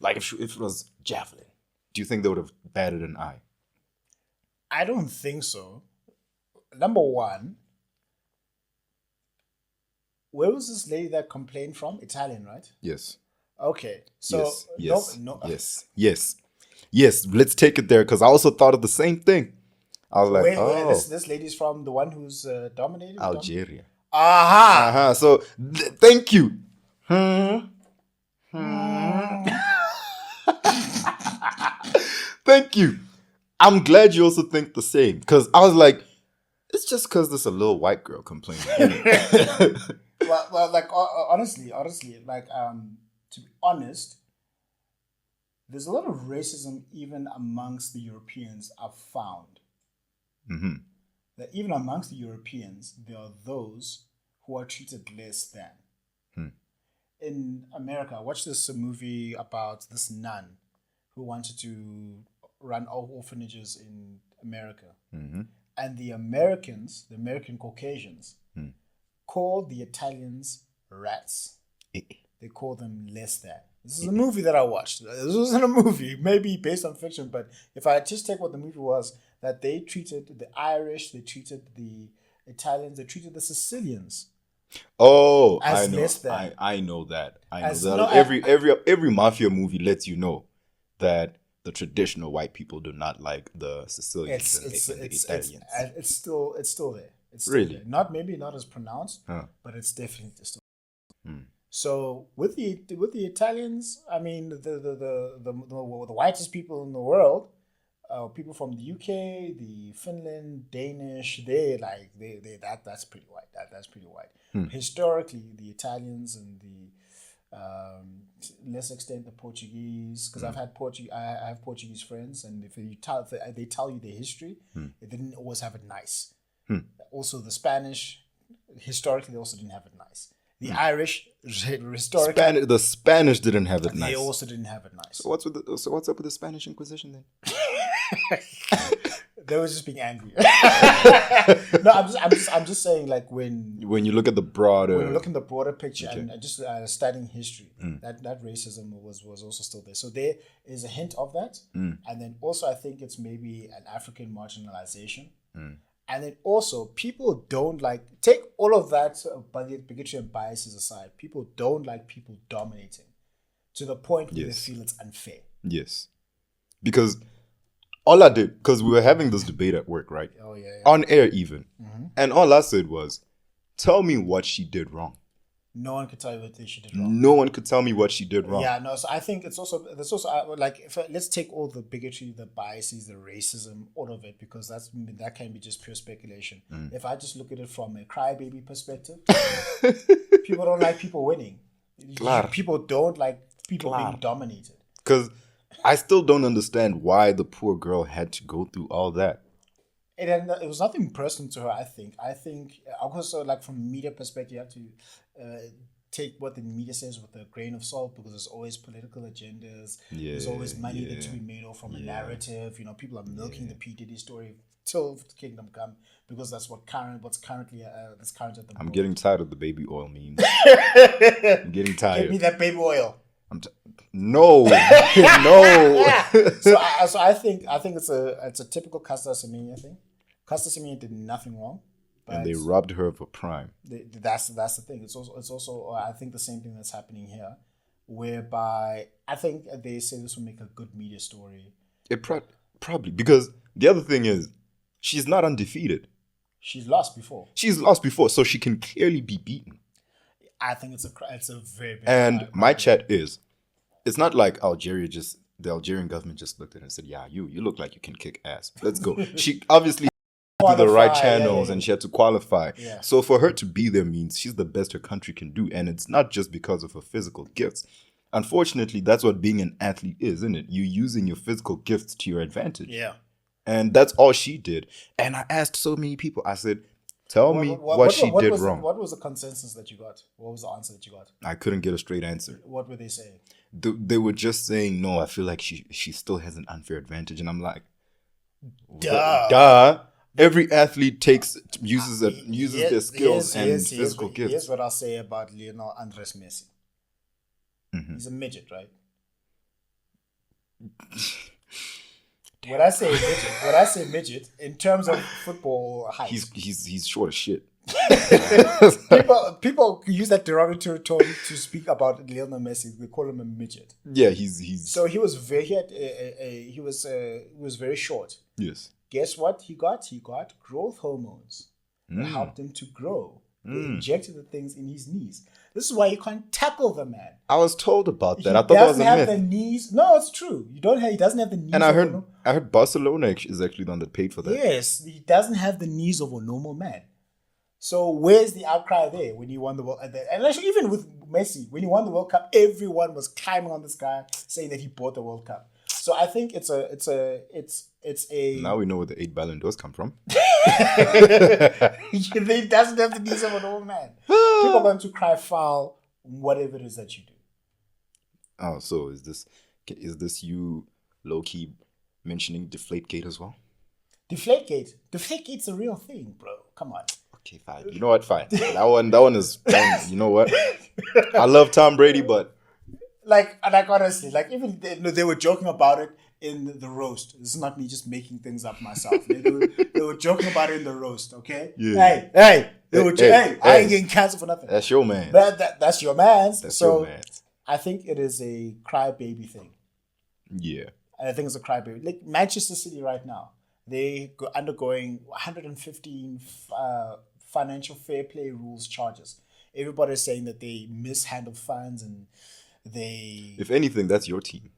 Like if it was javelin, do you think they would have batted an eye? I don't think so. Number one, where was this lady that complained from? Italian, right? Yes. Okay. So yes. Let's take it there, because I also thought of the same thing. I was like, this lady's from the one who's dominated? Algeria. Aha. So, thank you. Thank you. I'm glad you also think the same, because I was like, it's just because there's a little white girl complaining. well, like honestly, like to be honest, there's a lot of racism even amongst the Europeans I've found. Mm-hmm. That even amongst the Europeans, there are those who are treated less than. In America, I watched this movie about this nun who wanted to run orphanages in America. Mm-hmm. And the American Caucasians, call the Italians rats. They call them less than. This is a movie that I watched. This wasn't a movie, maybe based on fiction, but if I just take what the movie was, that they treated the Irish, they treated the Italians, they treated the Sicilians. Oh, as I know. Less than. I know that. Every mafia movie lets you know that the traditional white people do not like the Sicilians and the Italians. It's still there. It's still really there. Not as pronounced, but it's definitely still. So with the Italians, I mean the whitest people in the world, people from the UK, the Finland, Danish, that's pretty white. That's pretty white. Historically, the Italians and the less extent the Portuguese, because I have Portuguese friends, and if they tell you their history, they didn't always have it nice. Also, the Spanish, historically, they also didn't have it nice. The Irish, historically, the Spanish didn't have it nice. They also didn't have it nice. So what's up with the Spanish Inquisition then? They were just being angry. No, I'm just saying, like when you look at the broader, picture, okay, and just studying history, that racism was also still there. So there is a hint of that, and then also I think it's maybe an African marginalization. And then also, people don't take all of that bigotry and biases aside, people don't like people dominating to the point where they feel it's unfair. Yes. Because all I did, because we were having this debate at work, right? Oh, yeah. On air even. And all I said was, tell me what she did wrong. No one could tell you what she did wrong. No one could tell me what she did wrong. Yeah, no. So I think there's also let's take all the bigotry, the biases, the racism, all of it, because that can be just pure speculation. If I just look at it from a crybaby perspective, people don't like people winning. Claro. People don't like people being dominated. Because I still don't understand why the poor girl had to go through all that. It was nothing personal to her, I think. Also, from a media perspective, you have to take what the media says with a grain of salt because there's always political agendas. There's always money that to be made off from a narrative. You know, people are milking the P Diddy story till Kingdom Come because that's what's currently that's current at the moment. I'm getting tired of the baby oil memes. I'm getting tired. Give me that baby oil. No, no. So I think it's a typical Caster Semenya thing. Caster Semenya did nothing wrong. And they robbed her of a prime. That's the thing. It's also I think the same thing that's happening here, whereby I think they say this will make a good media story. It probably because the other thing is she's not undefeated. She's lost before. So she can clearly be beaten. I think it's a very big and my chat is, it's not like the Algerian government just looked at her and said, "Yeah, you look like you can kick ass. Let's go." She obviously through the right channels and she had to qualify. Yeah. So for her to be there means she's the best her country can do, and it's not just because of her physical gifts. Unfortunately, that's what being an athlete is, isn't it? You using your physical gifts to your advantage. Yeah. And that's all she did. And I asked so many people. I said, "Tell me what she did wrong." What was the consensus that you got? What was the answer that you got? I couldn't get a straight answer. What were they saying? They were just saying, "No, I feel like she still has an unfair advantage," and I'm like, "Duh." Every athlete uses their skills and physical gifts. Here's what I'll say about Lionel Andres Messi. Mm-hmm. He's a midget, right? When I say midget, in terms of football height, he's short as shit. people use that derogatory tone to speak about Lionel Messi. They call him a midget. Yeah, he's. So he was he was very short. Yes. Guess what he got? He got growth hormones that helped him to grow. They injected the things in his knees. This is why you can't tackle the man. I was told about that. I thought that was a myth. He doesn't have the knees. No, it's true. He doesn't have the knees. And I heard Barcelona is actually the one that paid for that. Yes, he doesn't have the knees of a normal man. So where's the outcry there when he won the World Cup? And actually, even with Messi, when he won the World Cup, everyone was climbing on this guy saying that he bought the World Cup. So I think it's a. Now we know where the 8 Ballon d'Ors come from. He doesn't have the knees of an old man. People are going to cry foul, whatever it is that you do. Oh, so is this you low key mentioning Deflategate as well? Deflategate's a real thing, bro. Come on. Okay, fine. You know what? Fine. That one is. You know what? I love Tom Brady, but. Like honestly, like even they were joking about it in the roast. This is not me just making things up myself. They were joking about it in the roast. Okay. Yeah. Hey. I ain't getting canceled for nothing. That's your man. That's your man's. That's so your man's. I think it is a crybaby thing. Yeah. I think it's a crybaby. Like Manchester City right now, they undergoing 115 financial fair play rules charges. Everybody's saying that they mishandle funds and. If anything, that's your team.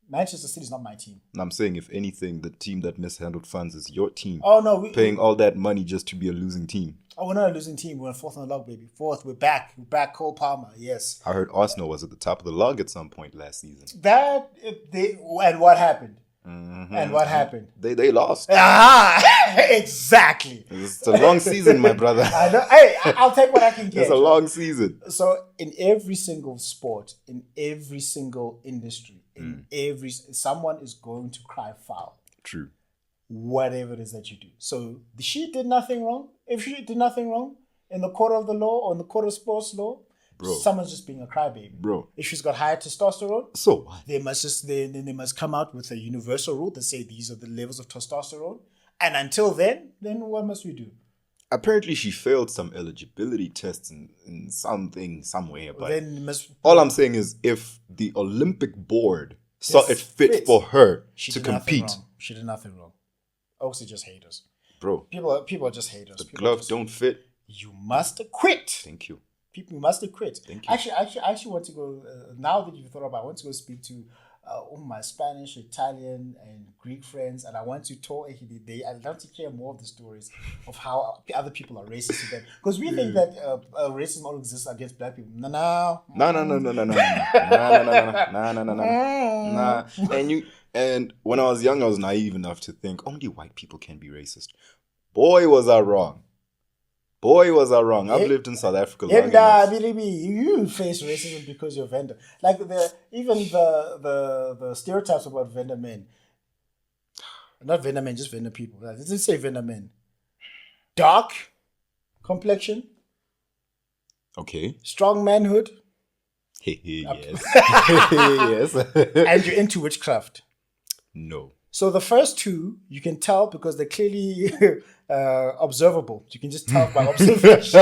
Manchester City is not my team. I'm saying, if anything, the team that mishandled funds is your team. Oh no, paying all that money just to be a losing team. Oh, we're not a losing team. We're fourth on the log, baby. Fourth. We're back. Cole Palmer. Yes. I heard Arsenal was at the top of the log at some point last season. And what happened? Mm-hmm. And what happened? They lost. Exactly. It's a long season, my brother. I know. Hey, I'll take what I can get. It's a long season. So in every single sport, in every single industry, someone is going to cry foul. True. Whatever it is that you do. So she did nothing wrong. If she did nothing wrong in the court of the law or in the court of sports law, bro, someone's just being a crybaby. Bro. If she's got higher testosterone, so what? They must come out with a universal rule that say these are the levels of testosterone. And until then what must we do? Apparently she failed some eligibility tests in something, somewhere. But all I'm saying is, if the Olympic board saw it fit for her to compete. She did nothing wrong. Oaks are just haters. Bro. People are just haters. The gloves don't fit. You must quit. Thank you. People must quit. Thank you. Actually want to go, now that you've thought about it, I want to go speak to my Spanish, Italian, and Greek friends, and I want to talk. I'd love to hear more of the stories of how other people are racist to them, because we think that racism only exists against black people. No. And when I was young, I was naive enough to think only white people can be racist. Boy, was I wrong. Boy, was I wrong. I've lived in South Africa long And enough. you face racism because you're Venda. Like the stereotypes about Venda men. Not Venda men, just Venda people. It doesn't say Venda men. Dark complexion, Okay. strong manhood, Yes. Yes. and you're into witchcraft. No. So the first two, you can tell because they're clearly observable. You can just tell by observation.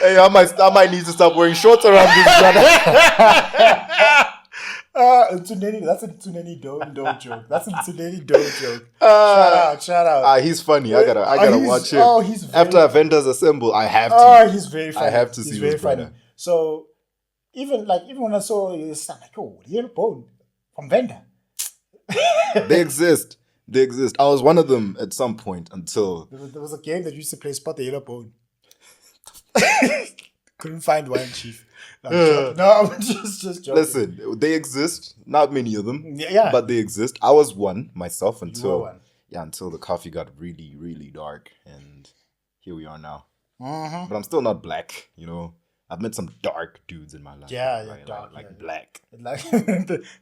Hey, I might need to stop wearing shorts around this brother. That's a Tsuneni Dome joke. That's a Tsuneni Dome joke. Shout out. He's funny. I gotta watch him. Oh, he's very, after Avengers Assemble. I have to. Oh, he's very funny. I have to he's see very this funny. brother. So even when I saw this, I'm like, oh, the yellow bone from Venda. They exist. I was one of them at some point until There was a game that used to play Spot the Yellow Bone. Couldn't find one, chief. No, I'm just joking. Listen, they exist. Not many of them. Yeah. But they exist. I was one myself You were until one. until the coffee got really, really dark, and here we are now. Mm-hmm. But I'm still not black, you know. I've met some dark dudes in my life. Yeah, like, dark, like yeah. black. Like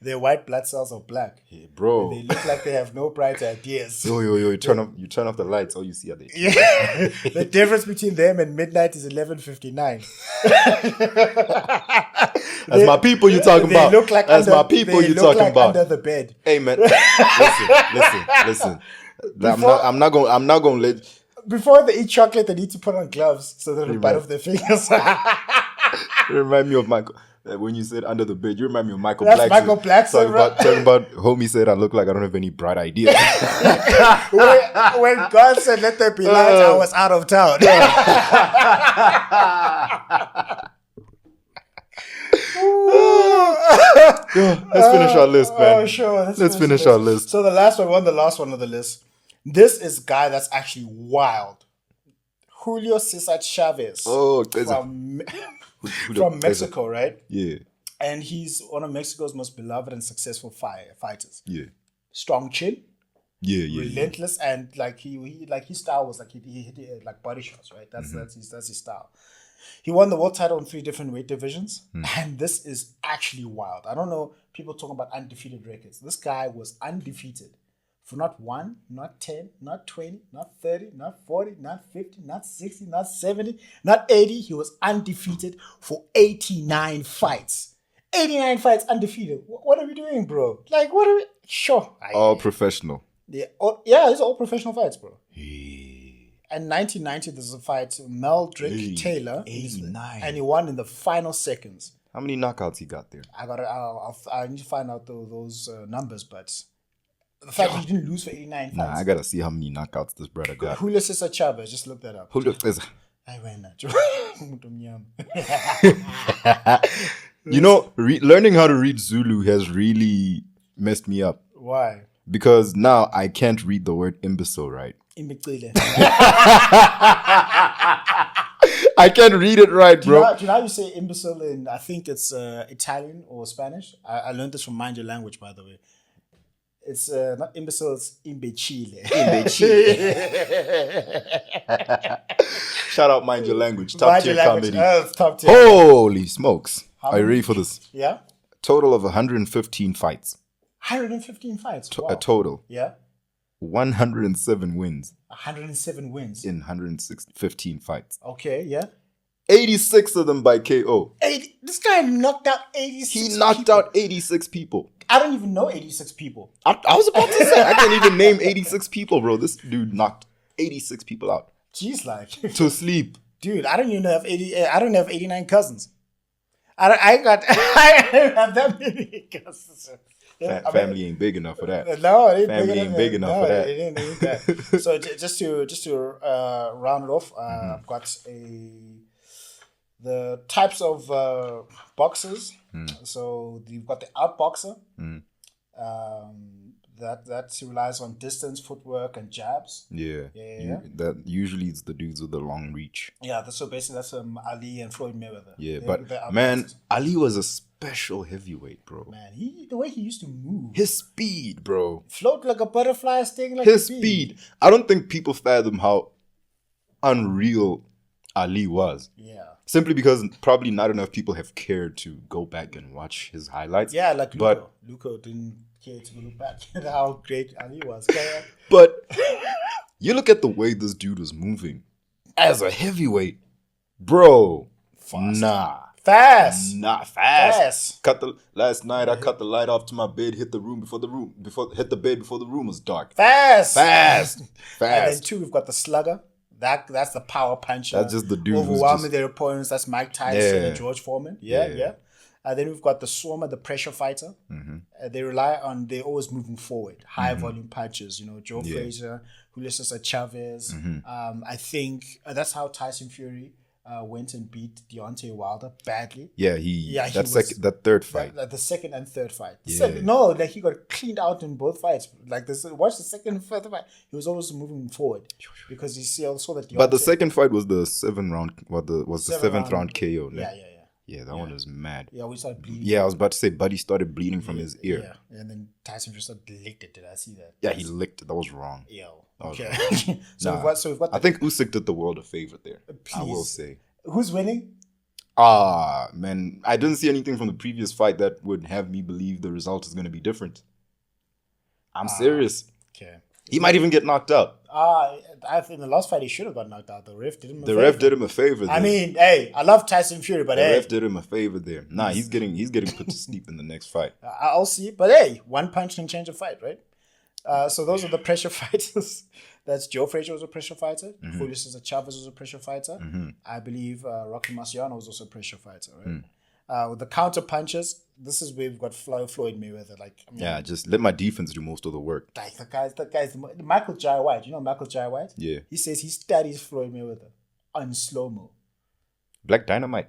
their white blood cells are black. Yeah, bro. They look like they have no bright ideas. Yo, you turn off the lights, all you see are the Yeah. The difference between them and midnight is 11:59. That's my people you talking about. Look like That's my people you talking about. Under the bed. Hey man, listen. I'm not gonna let. Before they eat chocolate, they need to put on gloves so they don't bite off their fingers. Remind me of Michael. When you said under the bed, you remind me of Michael That's Blackson. Michael Blackson, talking about homie said I look like I don't have any bright ideas. when God said let there be light, I was out of town. Let's finish our list, man. Oh, sure. Let's finish our list. So the last the last one of the list. This is a guy that's actually wild. Julio César Chávez. Oh, from Mexico, right? Yeah. And he's one of Mexico's most beloved and successful fighters. Yeah. Strong chin. Yeah. Relentless, and like he his style was like he hit like body shots, right? That's his style. He won the world title in 3 different weight divisions, and this is actually wild. I don't know, people talking about undefeated records. This guy was undefeated for not 1, not 10, not 20, not 30, not 40, not 50, not 60, not 70, not 80. He was undefeated for 89 fights. 89 fights undefeated. What are we doing, bro? Like, what are we? Sure. All professional. Yeah, it's all professional fights, bro. In 1990, there's a fight, Meldrick Taylor, 89, and he won in the final seconds. How many knockouts he got there? I need to find out those numbers, but the fact that he didn't lose for 89 Nah, fights. I gotta see how many knockouts this brother got. Julio César Chávez, just look that up. Julio César. You know, learning how to read Zulu has really messed me up. Why? Because now I can't read the word imbecile right. I can't read it right, bro. Do you know how you say imbecile in, I think it's Italian or Spanish? I learned this from Mind Your Language, by the way. It's not imbecile, it's imbecile. Shout out Mind Your Language. Top tier comedy. Top tier. Holy smokes. Are you ready for this? Yeah. Total of 115 fights. 115 fights. Wow. A total. Yeah. 107 wins. 107 wins. In 115 fights. Okay, yeah. 86 of them by KO. This guy knocked out 86 He knocked out 86 people. I don't even know 86 people. I was about to say, I can't even name 86 people, bro. This dude knocked 86 people out. Jeez, like. To sleep. Dude, I don't even have 89 cousins. I don't have that many cousins. Family ain't big enough for that. No, it Family ain't big enough for that. It ain't that. So just to round it off, I've got the types of boxers. So you've got the outboxer, that relies on distance, footwork, and jabs. Yeah. Yeah. That usually it's the dudes with the long reach. Yeah, so basically that's Ali and Floyd Mayweather. Yeah, They're but man, Ali was a special heavyweight, bro. Man, the way he used to move, his speed, bro, float like a butterfly, sting like his a bee. speed. I don't think people fathom how unreal Ali was. Yeah. Simply because probably not enough people have cared to go back and watch his highlights. Yeah, like Luco. But Luco didn't care to look back at how great Ali was. But you look at the way this dude was moving as a heavyweight, bro. Fast. Fast. Last night I cut the light off to my bed, hit the bed before the room was dark. Fast. And then two, we've got the slugger. That's the power puncher. That's just the dude overwhelming their opponents. That's Mike Tyson and George Foreman. Yeah. Then we've got the swarmer, the pressure fighter. Mm-hmm. They're always moving forward. High volume punches. Joe Frazier, Julio César Chávez. Mm-hmm. I think that's how Tyson Fury went and beat Deontay Wilder badly. That third fight. The second and third fight. Yeah. He got cleaned out in both fights. Like this, watch the second and third fight. He was always moving forward because you saw that. But the second fight was the seventh round. Seventh round KO? Yeah, that one was mad. Yeah, we started bleeding. Yeah, I was about to say, Buddy started bleeding from his ear. Yeah, and then Tyson just licked it. Did I see that? Yeah, he licked it. That was wrong. Okay. So we've got. I think Usyk did the world a favor there. Please. I will say. Who's winning? Man, I didn't see anything from the previous fight that would have me believe the result is going to be different. I'm serious. Okay. He might even get knocked out. I think in the last fight he should have got knocked out. The ref did him a favor. There. I mean, hey, I love Tyson Fury, but the ref did him a favor there. Nah, he's getting put to sleep in the next fight. I'll see, but hey, one punch can change a fight, right? So those are the pressure fighters. That's Joe Frazier was a pressure fighter. Julio César Chávez was a pressure fighter. I believe Rocky Marciano was also a pressure fighter, right? With the counter punches, this is where we've got Floyd Mayweather. Just let my defense do most of the work. Like the guy's Michael Jai White. You know Michael Jai White? Yeah. He says he studies Floyd Mayweather on slow-mo. Black Dynamite.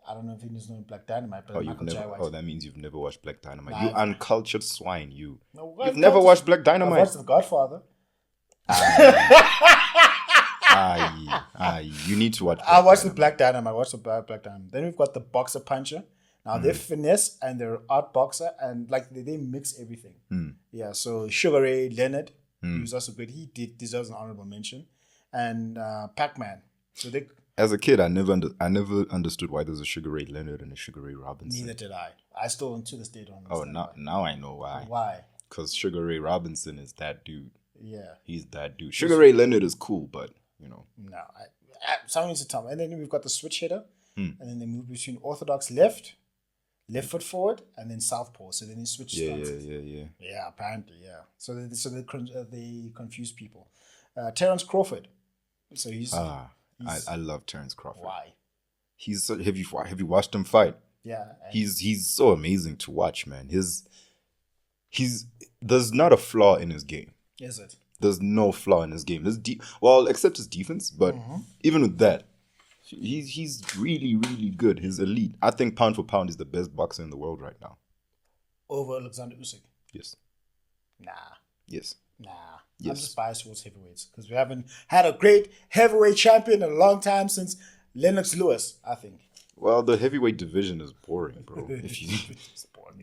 I don't know if he knows Black Dynamite, but Michael Jai White. That means you've never watched Black Dynamite. You uncultured swine, you. You've never watched Black Dynamite. I watched The Godfather. You need to watch. I watched the Black Dynamite. I watched the Black Dynamite. Then we've got the boxer puncher. Now they're finesse and they're art boxer and they mix everything. Yeah. So Sugar Ray Leonard, he was also good. He deserves an honorable mention. And Pac-Man. So they. As a kid, I never understood why there's a Sugar Ray Leonard and a Sugar Ray Robinson. Neither did I. I still to this day don't understand. Oh, now I know why. Why? Because Sugar Ray Robinson is that dude. Yeah. He's that dude. Sugar Ray Leonard is cool, but, No, someone needs to tell me. And then we've got the switch hitter. And then they move between orthodox left foot forward, and then southpaw. So then they switch stances. Yeah, apparently, yeah. So they confuse people. Terence Crawford. So he's... I love Terence Crawford. Why? He's so, have you watched him fight? Yeah. He's so amazing to watch, man. There's not a flaw in his game. Is it? There's no flaw in his game. Except his defense, but even with that, he's really, really good. He's elite. I think pound for pound, he's the best boxer in the world right now. Over Alexander Usyk? Yes. Nah. Yes. Nah. Yes. I'm just biased towards heavyweights because we haven't had a great heavyweight champion in a long time since Lennox Lewis, I think. Well, the heavyweight division is boring, bro.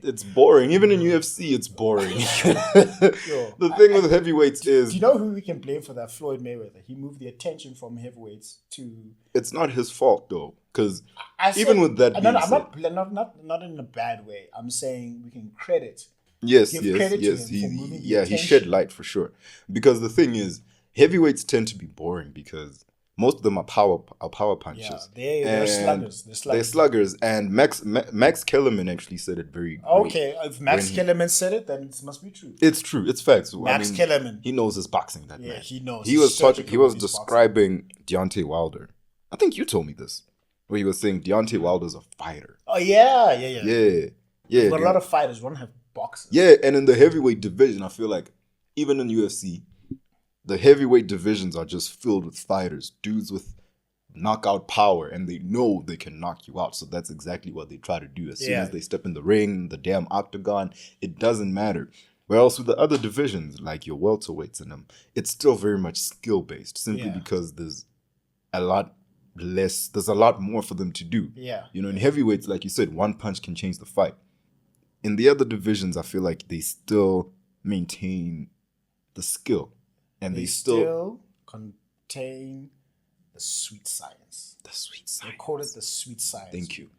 It's boring. Even in UFC, it's boring. The thing with heavyweights is... Do you know who we can blame for that? Floyd Mayweather. He moved the attention from heavyweights to... It's not his fault, though. Because even with that being said... Not in a bad way. I'm saying we can credit... Yes. He shed light for sure. Because the thing is, heavyweights tend to be boring because... Most of them are power punches. Yeah, they're sluggers. They're sluggers. And Max Kellerman actually said it very okay, if Max Kellerman said it, then it must be true. It's true. It's facts. Max Kellerman. He knows his boxing, that man. Yeah, he knows. He was describing Deontay Wilder. I think you told me this. Where he was saying Deontay Wilder's a fighter. Oh, yeah. Yeah. But a lot of fighters want to have boxers. Yeah, and in the heavyweight division, I feel like, even in UFC, the heavyweight divisions are just filled with fighters, dudes with knockout power, and they know they can knock you out. So that's exactly what they try to do. As soon as they step in the ring, the damn octagon, it doesn't matter. Whereas with the other divisions, like your welterweights and them, it's still very much skill based, simply because there's a lot less, there's a lot more for them to do. Yeah. You know, in heavyweights, like you said, one punch can change the fight. In the other divisions, I feel like they still maintain the skill. And they still contain the sweet science. The sweet science. They call it the sweet science. Thank you.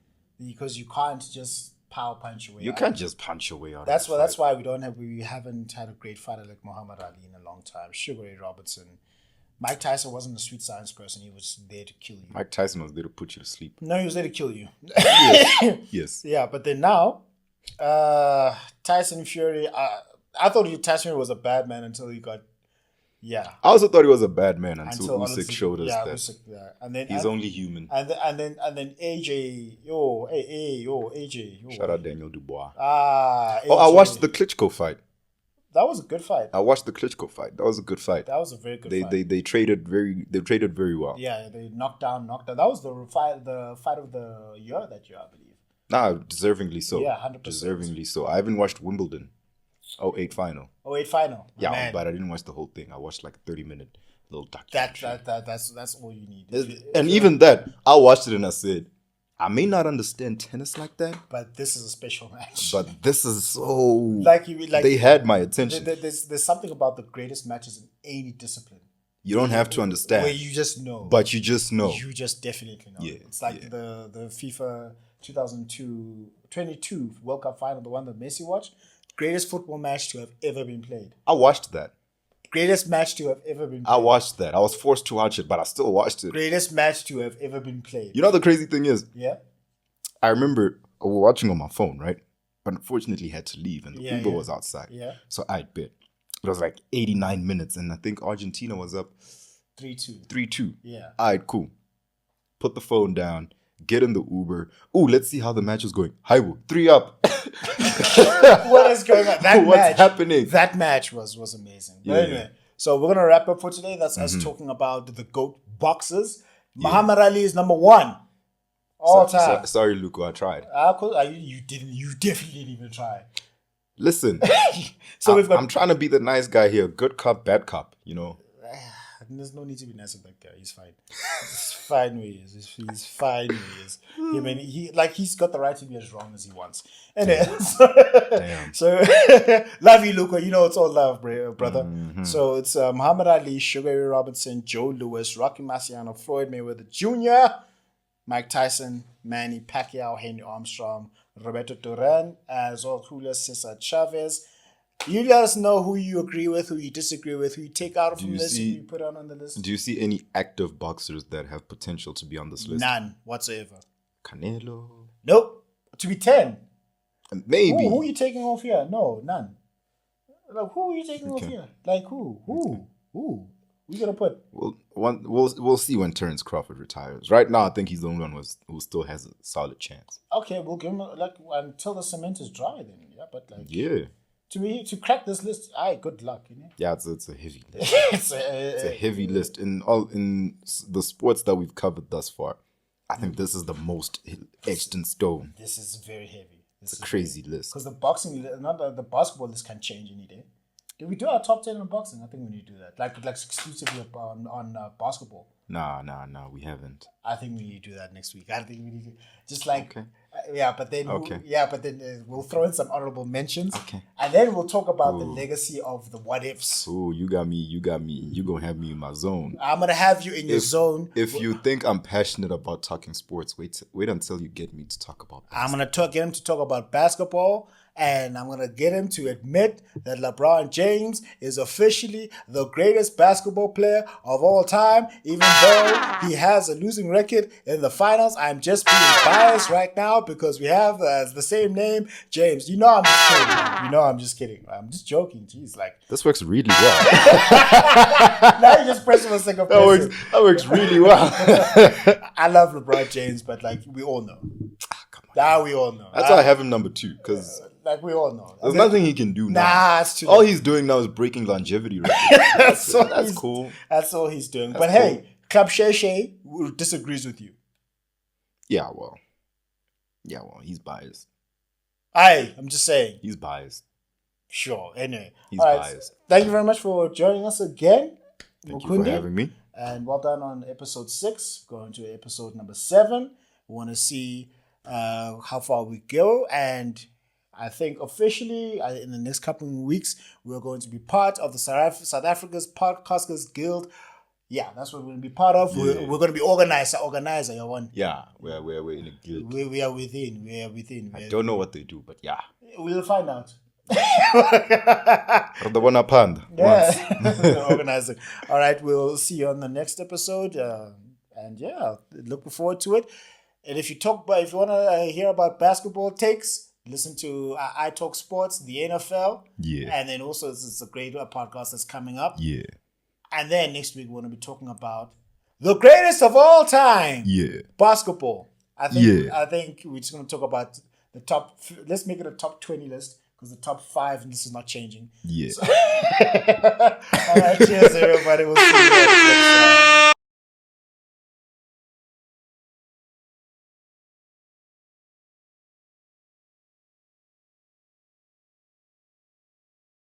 Because you can't just power punch away. You can't just punch your way out. That's why we haven't had a great fighter like Muhammad Ali in a long time. Sugar Ray Robertson. Mike Tyson wasn't a sweet science person. He was there to kill you. Mike Tyson was there to put you to sleep. No, he was there to kill you. Yes. Yeah, but then now, Tyson Fury. I thought Tyson Fury was a bad man until he got. Yeah. I also thought he was a bad man until Usyk showed us that. Usyk, yeah. And then he's only human. And then AJ, AJ. Shout out Daniel Dubois. AJ. I watched the Klitschko fight. That was a good fight. I watched the Klitschko fight. That was a good fight. That was a very good fight. They traded very well. Yeah, they knocked down. That was the fight of the year that year, I believe. Nah, deservingly so. Yeah, 100%. Deservingly so. I haven't watched Wimbledon. 08 final. 08 final. Yeah, man. But I didn't watch the whole thing. I watched like a 30-minute little documentary. That's all you need. And even that, I watched it and I said, I may not understand tennis like that, but this is a special match. But this is so like they had my attention. There's something about the greatest matches in any discipline. You don't have to understand. Where you just know. But you just know. You just definitely know. Yeah, it's like the FIFA 2022 World Cup final, the one that Messi watched. Greatest football match to have ever been played. I watched that. Greatest match to have ever been played. I watched that. I was forced to watch it, but I still watched it. Greatest match to have ever been played. You know the crazy thing is? Yeah. I remember we were watching on my phone, right? But unfortunately had to leave and the Uber was outside. Yeah. So I bet. It was like 89 minutes and I think Argentina was up 3-2. 3-2. Yeah. All right, cool. Put the phone down. Get in the Uber. Ooh, let's see how the match is going. Hi, 3 up. What is going on? What's happening? That match was amazing. But anyway, so we're gonna wrap up for today. That's us talking about the GOAT boxers. Muhammad Ali is number 1 all time. Sorry, Luco, I tried. You definitely didn't even try. Listen, so I'm trying to be the nice guy here. Good cop, bad cop. You know. There's no need to be nice with that guy. He's fine. He's fine where he is. He's fine where he is. He's got the right to be as wrong as he wants. Anyway, so love you, Luca. You know it's all love, brother. Mm-hmm. So it's Muhammad Ali, Sugar Ray Robinson, Joe Louis, Rocky Marciano, Floyd Mayweather Jr., Mike Tyson, Manny Pacquiao, Henry Armstrong, Roberto Durán, as well as Julio, César, Chávez. You let us know who you agree with, who you disagree with, who you take out from this, who you put on the list. Do you see any active boxers that have potential to be on this list? None whatsoever. Canelo? Nope. To be 10. Maybe. Who are you taking off here? No, none. Like, who are you taking off here? Like, who? Who you gonna put? We'll see when Terence Crawford retires. Right now, I think he's the only one who still has a solid chance. Okay, we'll give him until the cement is dry then. Yeah, but yeah. To crack this list, good luck. You know? Yeah, it's a heavy list. it's a heavy list in the sports that we've covered thus far. I think this is the most etched in stone. This is very heavy. It's a crazy list. Because the basketball list can change any day. Did we do our top 10 on boxing? I think we need to do that. Like exclusively on basketball. Nah, we haven't. I think we need to do that next week. I think we need to just like okay. But then we'll throw in some honorable mentions. Okay. And then we'll talk about the legacy of the what ifs. Oh, you got me. You gonna have me in my zone. I'm gonna have you in your zone. If you think I'm passionate about talking sports, wait until you get me to talk about basketball. I'm gonna get him to talk about basketball. And I'm going to get him to admit that LeBron James is officially the greatest basketball player of all time, even though he has a losing record in the finals. I'm just being biased right now because we have the same name, James. You know I'm just kidding. I'm just joking. Jeez, this works really well. Now you just press him a second person. That works really well. I love LeBron James, but we all know. Come on. Now we all know. That's why I have him number 2, because... we all know. There's nothing he can do now. Nah, it's too all he's doing now is breaking longevity records. That's cool. That's all he's doing. That's but cool. Hey, Club Shay disagrees with you. Yeah, well, he's biased. I'm just saying. He's biased. Sure. Anyway. He's all right. biased. Thank you very much for joining us again. Thank you for having me. And well done on episode 6. Going to episode number 7. We want to see how far we go. And I think officially in the next couple of weeks, we're going to be part of the South Africa's Podcasters Guild. Yeah, that's what we're going to be part of. Yeah. We're going to be organizer. You want? Yeah, we're in a guild. We are within. I don't know what they do, but yeah. We'll find out. Yeah. Organizing. All right, we'll see you on the next episode. And yeah, looking forward to it. And if you want to hear about basketball takes, listen to I Talk Sports, the NFL. Yeah. And then also, this is a great podcast that's coming up. Yeah. And then next week, we're going to be talking about the greatest of all time. Yeah. Basketball. I think we're just going to talk about the top. Let's make it a top 20 list because the top 5, and this is not changing. Yeah. So, all right. Cheers, everybody. We'll see you next time.